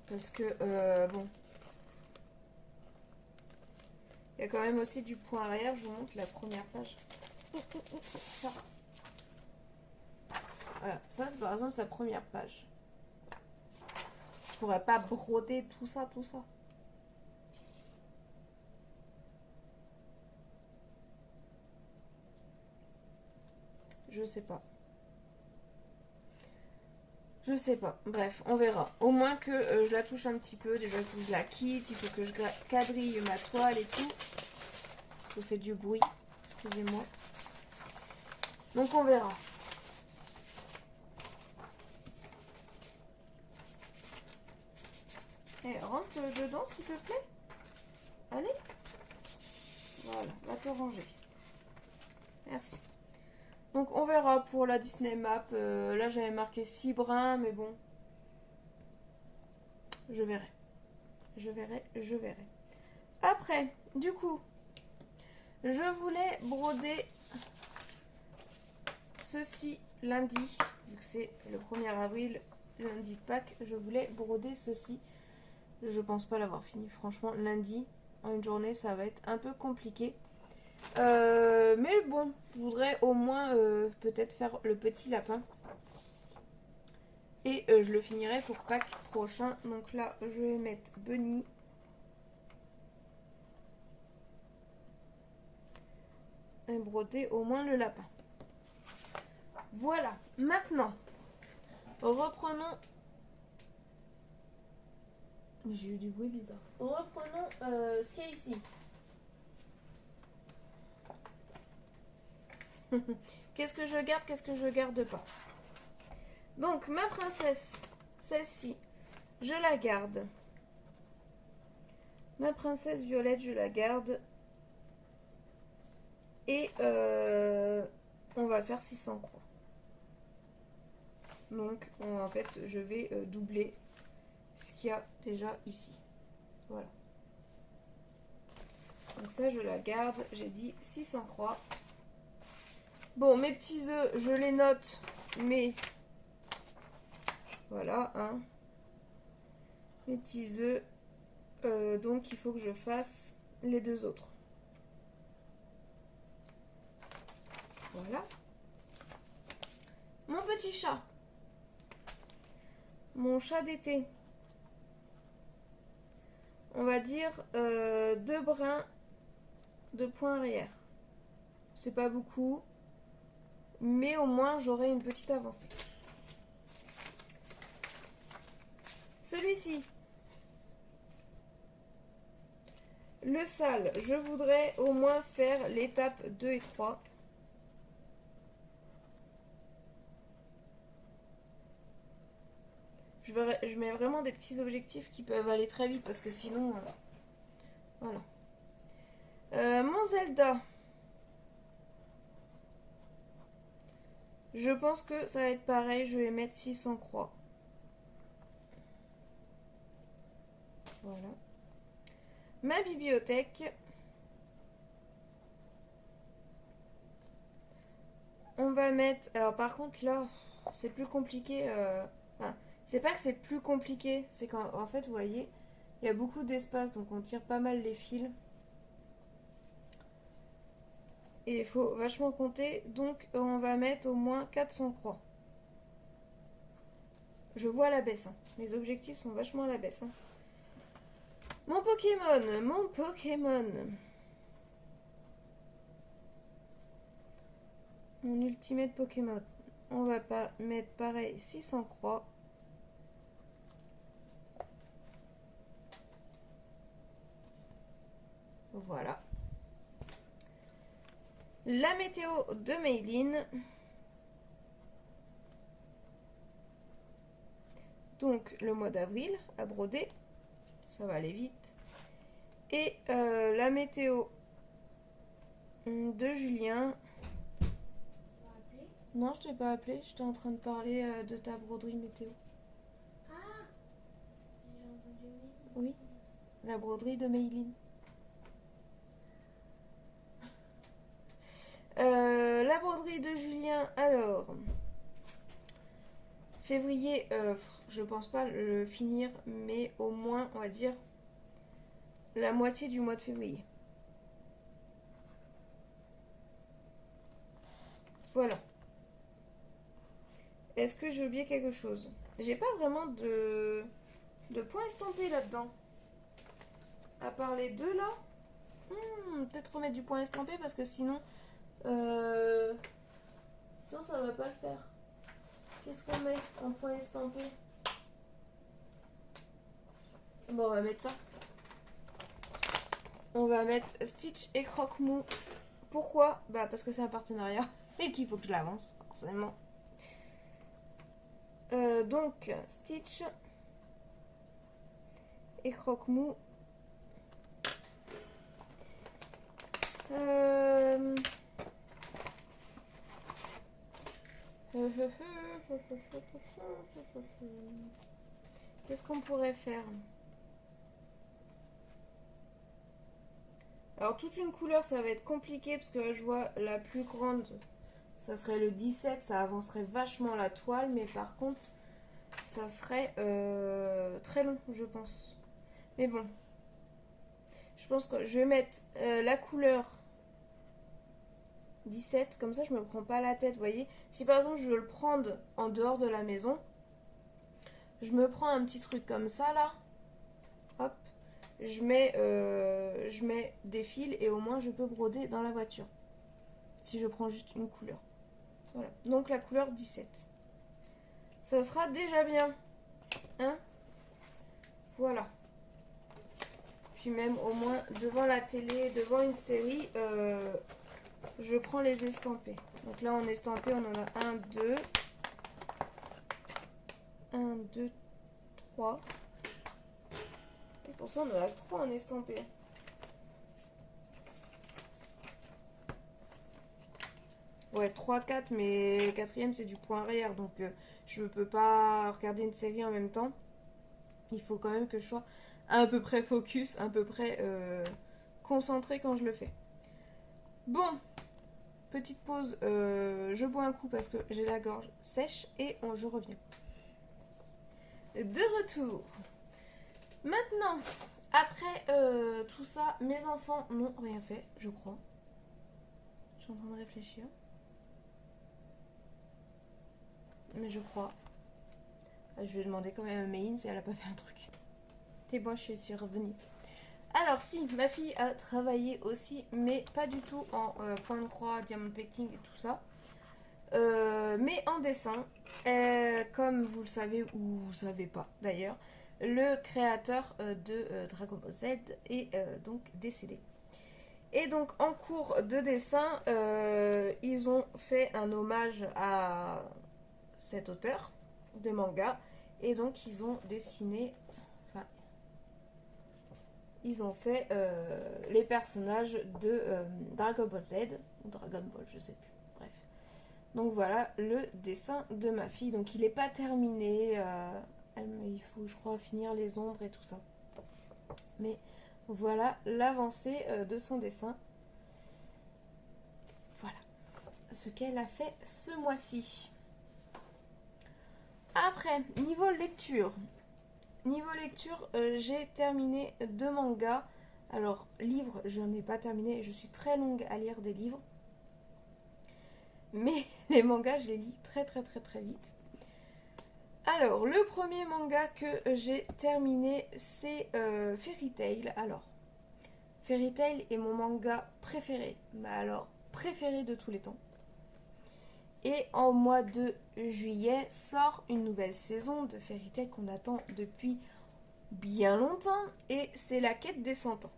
Parce que, bon. Il y a quand même aussi du point arrière. Je vous montre la première page. Ça. Voilà. Ça, c'est par exemple sa première page. Je pourrais pas broder tout ça. Je sais pas. Je sais pas. Bref, on verra. Au moins que je la touche un petit peu. Déjà, il faut que je la quitte. Il faut que je quadrille ma toile et tout. Ça fait du bruit. Excusez-moi. Donc, on verra. Eh, rentre dedans, s'il te plaît. Allez. Voilà, va te ranger. Merci. Donc on verra pour la Disney Map. Là j'avais marqué 6 brins, mais bon. Je verrai. Après, du coup, je voulais broder ceci lundi. Vu que c'est le 1er avril, lundi de Pâques, je voulais broder ceci. Je pense pas l'avoir fini. Franchement, lundi, en une journée, ça va être un peu compliqué. Mais bon, je voudrais au moins peut-être faire le petit lapin. Et je le finirai pour Pâques prochain. Donc là, je vais mettre Bunny. Et broder au moins le lapin. Voilà. Maintenant, reprenons... J'ai eu du bruit bizarre. Reprenons ce qu'il y a ici. Qu'est-ce que je garde, qu'est-ce que je garde pas? Donc, ma princesse, celle-ci, je la garde. Ma princesse Violette, je la garde. Et on va faire 600 croix. Donc, en fait, je vais doubler ce qu'il y a déjà ici. Voilà. Donc ça, je la garde. J'ai dit 600 croix. Bon, mes petits œufs, je les note, mais voilà, hein. Mes petits œufs. Donc, il faut que je fasse les deux autres. Voilà. Mon petit chat. Mon chat d'été. On va dire 2 brins de points arrière. C'est pas beaucoup, mais au moins j'aurai une petite avancée. Celui-ci. Le sale, je voudrais au moins faire l'étape 2 et 3. Je mets vraiment des petits objectifs qui peuvent aller très vite parce que sinon... voilà. Mon Zelda. Je pense que ça va être pareil. Je vais mettre 600 croix. Voilà. Ma bibliothèque. On va mettre... Alors par contre là, c'est plus compliqué. Enfin, c'est pas que c'est plus compliqué. C'est qu'en fait, vous voyez, il y a beaucoup d'espace. Donc on tire pas mal les fils. Et il faut vachement compter. Donc on va mettre au moins 400 croix. Je vois à la baisse. Hein. Mes objectifs sont vachement à la baisse. Hein. Mon Pokémon. Mon Pokémon. Mon ultimate Pokémon. On va pas mettre pareil 600 croix. Voilà. La météo de Maylin. Donc le mois d'avril à broder. Ça va aller vite. Et la météo de Julien. Non, je t'ai pas appelé. J'étais en train de parler de ta broderie météo. Ah, j'ai entendu. Oui, la broderie de Maylin. La broderie de Julien, alors... Février, je pense pas le finir, mais au moins, on va dire, la moitié du mois de février. Voilà. Est-ce que j'ai oublié quelque chose? J'ai pas vraiment de points estampés là-dedans. À part les deux là. Peut-être remettre du point estampé parce que sinon... sinon ça va pas le faire. Qu'est-ce qu'on met en point estampé? Bon, on va mettre ça. On va mettre Stitch et Croque-Mou. Pourquoi? Bah parce que c'est un partenariat et qu'il faut que je l'avance, forcément. Donc, Stitch et Croque-Mou. Qu'est-ce qu'on pourrait faire? Alors toute une couleur ça va être compliqué parce que là, je vois la plus grande, ça serait le 17, ça avancerait vachement la toile, mais par contre ça serait très long je pense. Mais bon, je pense que je vais mettre la couleur 17, comme ça je me prends pas la tête, vous voyez. Si par exemple je veux le prendre en dehors de la maison, je me prends un petit truc comme ça là, hop, je mets des fils et au moins je peux broder dans la voiture. Si je prends juste une couleur. Voilà, donc la couleur 17. Ça sera déjà bien, hein. Voilà. Puis même au moins devant la télé, devant une série, je prends les estampés. Donc là, en estampé, on en a 1, 2. 1, 2, 3. Et pour ça, on en a 3 en estampé. Ouais, 3, 4, mais quatrième, c'est du point arrière. Donc, je ne peux pas regarder une série en même temps. Il faut quand même que je sois à peu près focus, à peu près concentré quand je le fais. Bon, petite pause. Je bois un coup parce que j'ai la gorge sèche et je reviens. De retour. Maintenant, après tout ça, mes enfants n'ont rien fait, je crois. Je suis en train de réfléchir. Mais je crois. Je vais demander quand même à Méline si elle a pas fait un truc. C'est bon, je suis revenue. Alors si, ma fille a travaillé aussi, mais pas du tout en point de croix, diamond painting et tout ça. Mais en dessin, comme vous le savez ou vous ne savez pas d'ailleurs, le créateur de Dragon Ball Z est donc décédé. Et donc en cours de dessin, ils ont fait un hommage à cet auteur de manga. Et donc ils ont dessiné, enfin, ils ont fait les personnages de Dragon Ball Z, ou Dragon Ball, je sais plus, bref. Donc voilà le dessin de ma fille. Donc il n'est pas terminé, il faut je crois finir les ombres et tout ça. Mais voilà l'avancée de son dessin. Voilà ce qu'elle a fait ce mois-ci. Après, niveau lecture, j'ai terminé 2 mangas. Alors, livres, je n'en ai pas terminé. Je suis très longue à lire des livres. Mais les mangas, je les lis très vite. Alors, le premier manga que j'ai terminé, c'est Fairy Tail. Alors, Fairy Tail est mon manga préféré. Mais alors, préféré de tous les temps. Et en mois de juillet sort une nouvelle saison de Fairy Tail qu'on attend depuis bien longtemps. Et c'est la quête des 100 ans.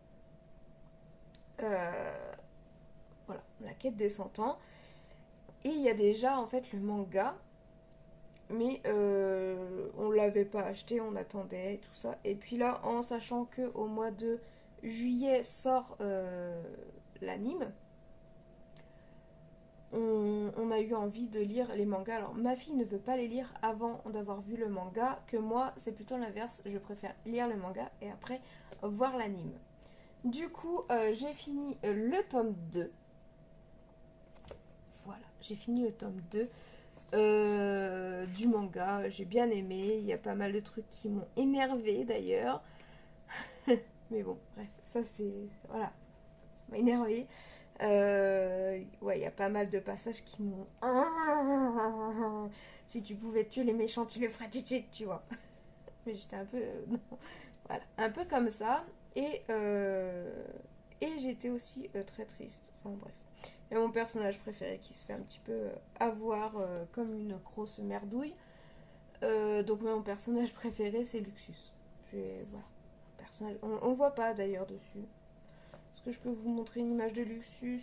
Voilà, la quête des 100 ans. Et il y a déjà en fait le manga. Mais on l'avait pas acheté, on attendait et tout ça. Et puis là, en sachant qu'au mois de juillet sort l'anime, on a eu envie de lire les mangas. Alors ma fille ne veut pas les lire avant d'avoir vu le manga, que moi c'est plutôt l'inverse, je préfère lire le manga et après voir l'anime. Du coup j'ai fini le tome 2. Voilà, j'ai fini le tome 2 du manga, j'ai bien aimé, il y a pas mal de trucs qui m'ont énervé d'ailleurs. Mais bon, bref, ça c'est... Voilà, ça m'a énervé. Ouais, il y a pas mal de passages qui m'ont... Si tu pouvais tuer les méchants, tu le ferais tout de suite, tu vois. Mais j'étais un peu... non. Voilà, un peu comme ça. Et j'étais aussi très triste. Enfin bref. Il y a mon personnage préféré qui se fait un petit peu avoir comme une grosse merdouille. Donc mon personnage préféré, c'est Luxus. Voilà. Personnage... On le voit pas d'ailleurs dessus. Est-ce que je peux vous montrer une image de Luxus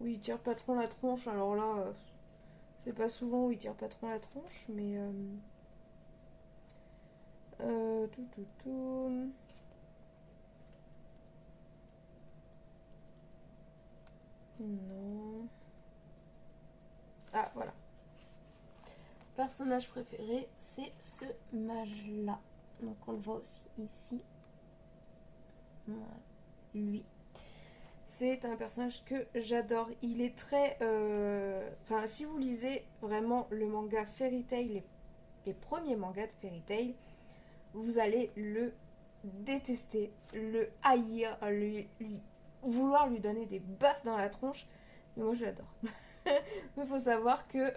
où il tire pas trop la tronche? Alors là, c'est pas souvent où il tire pas trop la tronche, mais... tout. Non. Ah, voilà. Personnage préféré, c'est ce mage-là. Donc on le voit aussi ici. Voilà. Lui. C'est un personnage que j'adore. Il est très... Enfin, si vous lisez vraiment le manga Fairy Tail, les premiers mangas de Fairy Tail, vous allez le détester, le haïr, vouloir lui donner des baffes dans la tronche. Mais moi, je l'adore. Mais il faut savoir que...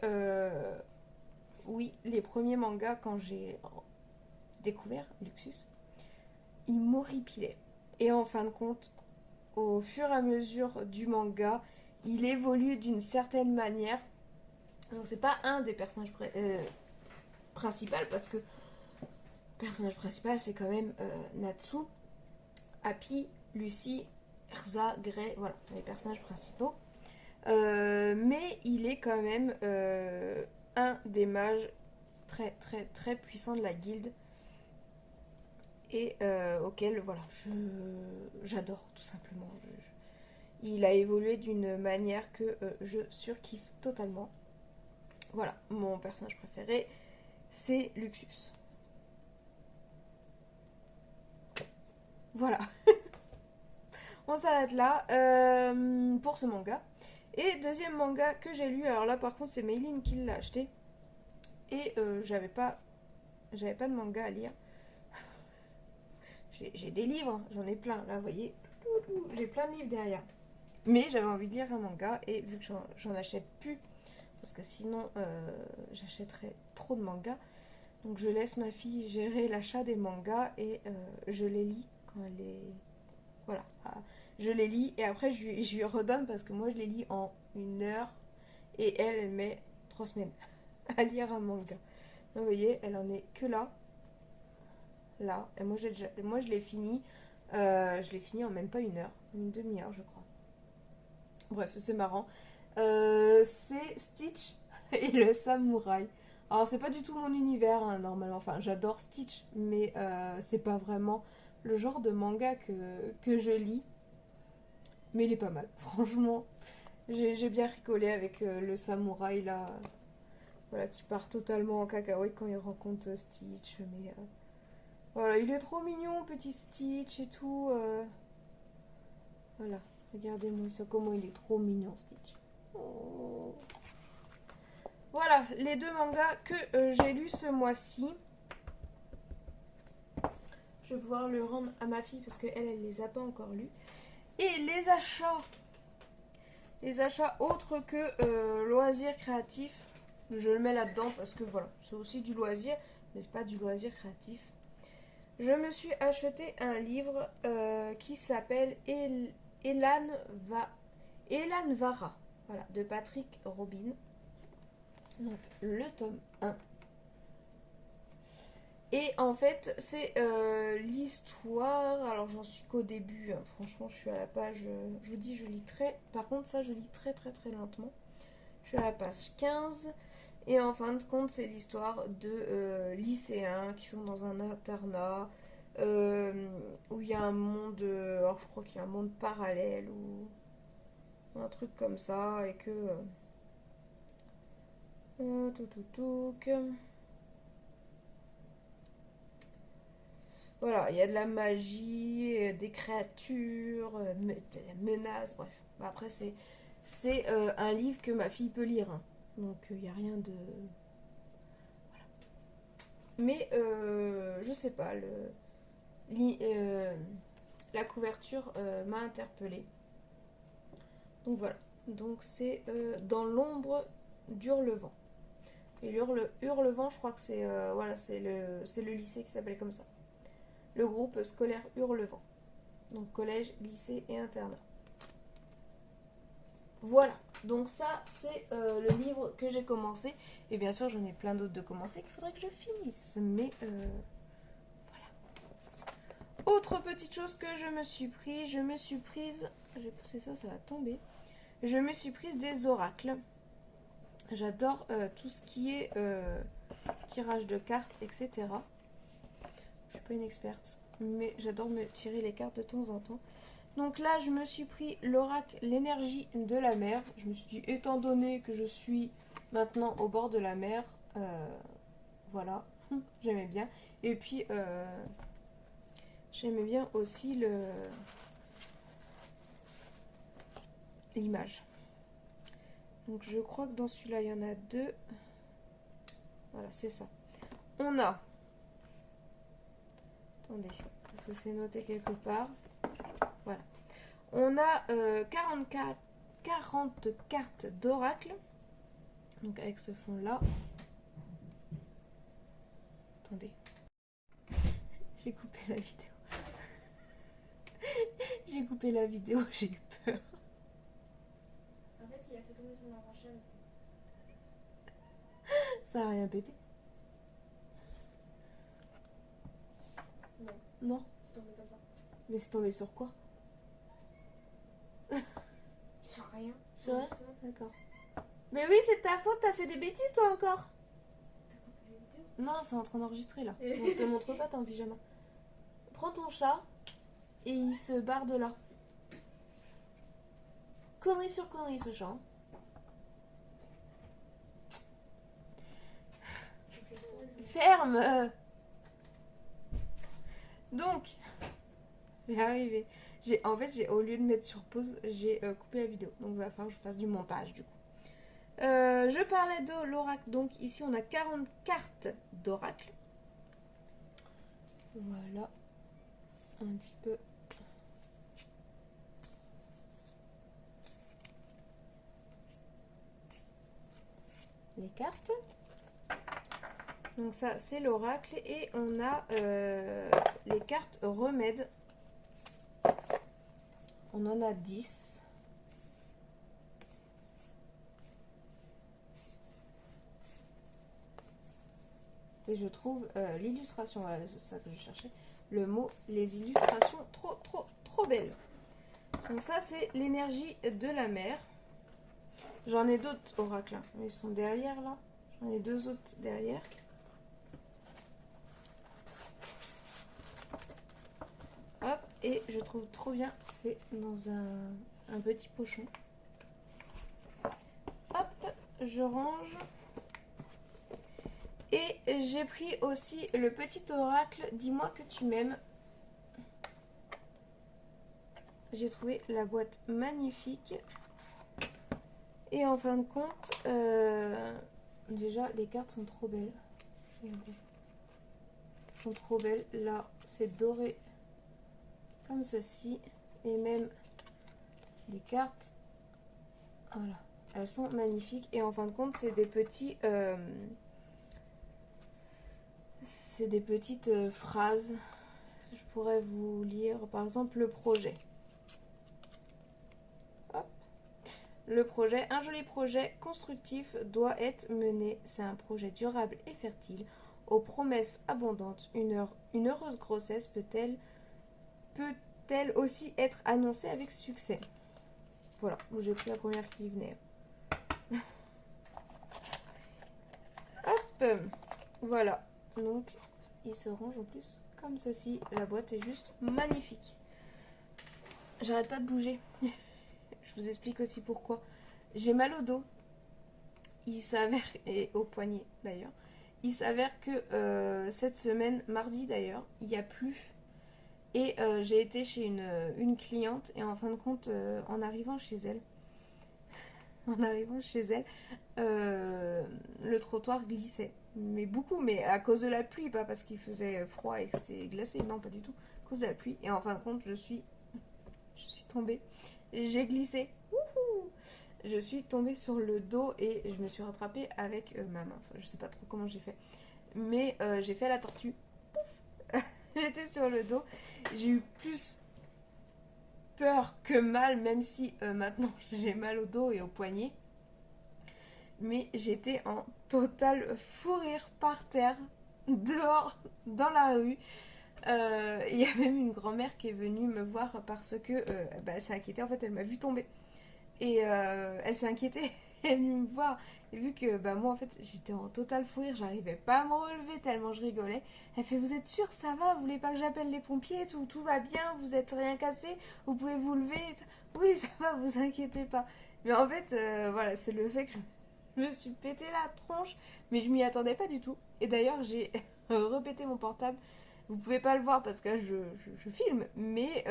oui, les premiers mangas, quand j'ai découvert Luxus, il m'horripilait. Et en fin de compte, au fur et à mesure du manga, il évolue d'une certaine manière. Donc c'est pas un des personnages principaux, parce que le personnage principal c'est quand même Natsu, Happy, Lucy, Erza, Grey, voilà, les personnages principaux. Mais il est quand même un des mages très très très puissants de la guilde et auquel voilà j'adore tout simplement. Il a évolué d'une manière que je surkiffe totalement. Voilà, mon personnage préféré, c'est Luxus. Voilà, on s'arrête là pour ce manga. Et deuxième manga que j'ai lu, alors là par contre c'est Mayline qui l'a acheté. Et j'avais pas de manga à lire. J'ai des livres, j'en ai plein, là vous voyez. J'ai plein de livres derrière. Mais j'avais envie de lire un manga et vu que j'en achète plus, parce que sinon j'achèterais trop de mangas, donc je laisse ma fille gérer l'achat des mangas et je les lis quand elle est... Voilà. Je les lis et après je lui redonne parce que moi je les lis en 1 heure et elle met 3 semaines à lire un manga. Donc, vous voyez, elle en est que là. Là. Et moi je l'ai fini. Je l'ai fini en même pas 1 heure. Une demi-heure je crois. Bref, c'est marrant. C'est Stitch et le samouraï. Alors c'est pas du tout mon univers hein, normalement. Enfin j'adore Stitch. Mais c'est pas vraiment le genre de manga que je lis. Mais il est pas mal. Franchement, j'ai bien rigolé avec le samouraï là. Voilà, qui part totalement en cacahuète quand il rencontre Stitch. Mais voilà, il est trop mignon, petit Stitch et tout. Voilà, regardez-moi ça, comment il est trop mignon, Stitch. Oh. Voilà, les 2 mangas que j'ai lus ce mois-ci. Je vais pouvoir le rendre à ma fille parce qu'elle, elle les a pas encore lus. Et les achats autres que loisirs créatifs, je le mets là-dedans parce que voilà, c'est aussi du loisir, mais c'est pas du loisir créatif. Je me suis acheté un livre qui s'appelle Elan Vara, voilà, de Patrick Robin. Donc le tome 1. Et en fait, c'est l'histoire. Alors j'en suis qu'au début, hein. Franchement, je suis à la page. Je vous dis, je lis très. Par contre, ça, je lis très très très lentement. Je suis à la page 15. Et en fin de compte, c'est l'histoire de lycéens qui sont dans un internat où il y a un monde. Alors je crois qu'il y a un monde parallèle ou un truc comme ça. Et que. Que voilà, il y a de la magie, des créatures, des menaces, bref. Après, c'est un livre que ma fille peut lire, hein. Donc, il n'y a rien de... Voilà. Mais, je sais pas, la couverture m'a interpellée. Donc, voilà. Donc, c'est Dans l'ombre d'Hurlevent. Et Hurlevent, je crois que c'est voilà, c'est le lycée qui s'appelle comme ça. Le groupe scolaire Hurlevent. Donc collège, lycée et internat. Voilà, donc ça c'est le livre que j'ai commencé. Et bien sûr j'en ai plein d'autres de commencer qu'il faudrait que je finisse. Mais voilà. Autre petite chose que je me suis prise, j'ai poussé ça, ça va tomber. Je me suis prise des oracles. J'adore tout ce qui est tirage de cartes, etc. Je suis pas une experte, mais j'adore me tirer les cartes de temps en temps. Donc là, je me suis pris l'oracle l'énergie de la mer. Je me suis dit, étant donné que je suis maintenant au bord de la mer, voilà, j'aimais bien. Et puis, j'aimais bien aussi l'image. Donc je crois que dans celui-là, il y en a 2. Voilà, c'est ça. On a... Attendez, parce que c'est noté quelque part. Voilà. On a 40 cartes d'oracle. Donc avec ce fond là. Attendez. J'ai coupé la vidéo. J'ai coupé la vidéo, j'ai eu peur. En fait, il a fait tomber son arrachage. Ça a rien pété? Non, Non. c'est tombé comme ça. Mais c'est tombé sur quoi? sais rien. C'est vrai? D'accord. Mais oui, c'est ta faute, t'as fait des bêtises toi encore. T'as coupé la vidéo? Non, c'est en train d'enregistrer là. On te montre pas, t'es en pyjama. Prends ton chat et il se barre de là. Connerie sur connerie ce chat. Hein. Ferme. Donc, je vais arriver. En fait, au lieu de mettre sur pause, j'ai coupé la vidéo. Donc, il va falloir que je fasse du montage du coup. Je parlais de l'oracle. Donc, ici, on a 40 cartes d'oracle. Voilà. Un petit peu. Les cartes. Donc ça, c'est l'oracle. Et on a les cartes remèdes. On en a 10. Et je trouve l'illustration, voilà, c'est ça que je cherchais. Le mot, les illustrations, trop belles. Donc ça, c'est l'énergie de la mer. J'en ai d'autres oracles. Hein. Ils sont derrière, là. J'en ai 2 autres derrière. Hop, et je trouve trop bien. C'est dans un petit pochon. Hop, je range. Et j'ai pris aussi le petit oracle « Dis-moi que tu m'aimes ». J'ai trouvé la boîte magnifique. Et en fin de compte, déjà les cartes sont trop belles. Elles sont trop belles. Là, c'est doré comme ceci. Et même les cartes, voilà, elles sont magnifiques. Et en fin de compte, c'est des petits... c'est des petites phrases. Je pourrais vous lire, par exemple, le projet. Hop. Le projet, un joli projet constructif doit être mené. C'est un projet durable et fertile, aux promesses abondantes. Une heureuse grossesse peut-elle aussi être annoncée avec succès. Voilà, j'ai pris la première qui venait. Hop, voilà. Donc, il se range en plus comme ceci. La boîte est juste magnifique. J'arrête pas de bouger. Je vous explique aussi pourquoi. J'ai mal au dos. Il s'avère, et au poignet d'ailleurs, il s'avère que cette semaine, mardi d'ailleurs, il n'y a plu. Et j'ai été chez une cliente et en fin de compte, en arrivant chez elle, le trottoir glissait. Mais beaucoup, mais à cause de la pluie, pas parce qu'il faisait froid et que c'était glacé, non pas du tout, à cause de la pluie. Et en fin de compte, je suis tombée, j'ai glissé, wouhou, je suis tombée sur le dos et je me suis rattrapée avec ma main. Enfin, je sais pas trop comment j'ai fait, mais j'ai fait la tortue. Pouf. J'étais sur le dos, j'ai eu plus peur que mal, même si maintenant j'ai mal au dos et au poignet. Mais j'étais en total fou rire par terre, dehors, dans la rue. Il y a même une grand-mère qui est venue me voir parce que elle s'est inquiétée. En fait, elle m'a vu tomber. Et elle s'est inquiétée. Elle est venue me voir. Et vu que moi, en fait, j'étais en total fou rire, j'arrivais pas à me relever tellement je rigolais. Elle fait: vous êtes sûre, ça va? Vous voulez pas que j'appelle les pompiers? Tout va bien? Vous êtes rien cassé? Vous pouvez vous lever? Oui, ça va, vous inquiétez pas. Mais en fait, voilà, c'est le fait que je me suis pété la tronche. Mais je m'y attendais pas du tout. Et d'ailleurs, j'ai repété mon portable. Vous pouvez pas le voir parce que là, je filme. Mais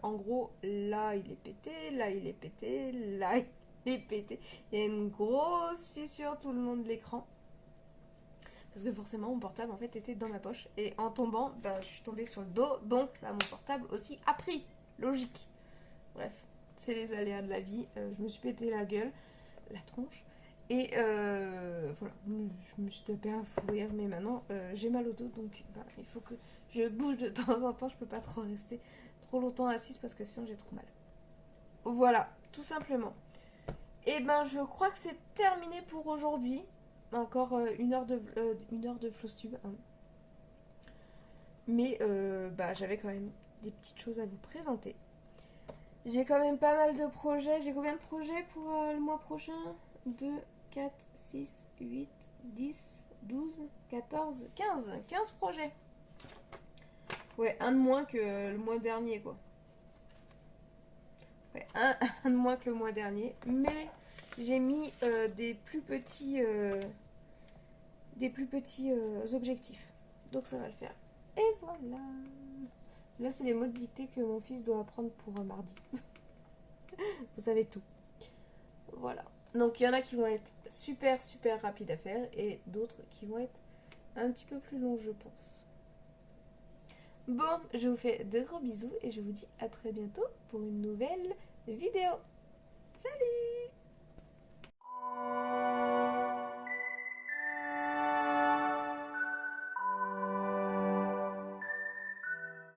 en gros, là, il est pété. Là, il est pété. Là, il est pété. Il y a une grosse fissure tout le long de l'écran. Parce que forcément, mon portable, en fait, était dans ma poche. Et en tombant, je suis tombée sur le dos. Donc, mon portable aussi a pris. Logique. Bref, c'est les aléas de la vie. Je me suis pété la gueule, la tronche. Et voilà, je me suis tapé un fou rire, mais maintenant j'ai mal au dos, donc il faut que je bouge de temps en temps. Je peux pas trop rester trop longtemps assise parce que sinon j'ai trop mal. Voilà, tout simplement. Et je crois que c'est terminé pour aujourd'hui. Encore une heure de Flowstube. Hein. Mais j'avais quand même des petites choses à vous présenter. J'ai quand même pas mal de projets. J'ai combien de projets pour le mois prochain? 2, 4, 6, 8, 10, 12, 14, 15. 15 projets. Ouais, un de moins que le mois dernier, quoi. Ouais, un de moins que le mois dernier. Mais j'ai mis des plus petits, objectifs. Donc ça va le faire. Et voilà. Là, c'est les mots de dictée que mon fils doit apprendre pour mardi. Vous savez tout. Voilà. Donc il y en a qui vont être super super rapides à faire et d'autres qui vont être un petit peu plus longs, je pense. Bon, je vous fais de gros bisous et je vous dis à très bientôt pour une nouvelle vidéo. Salut!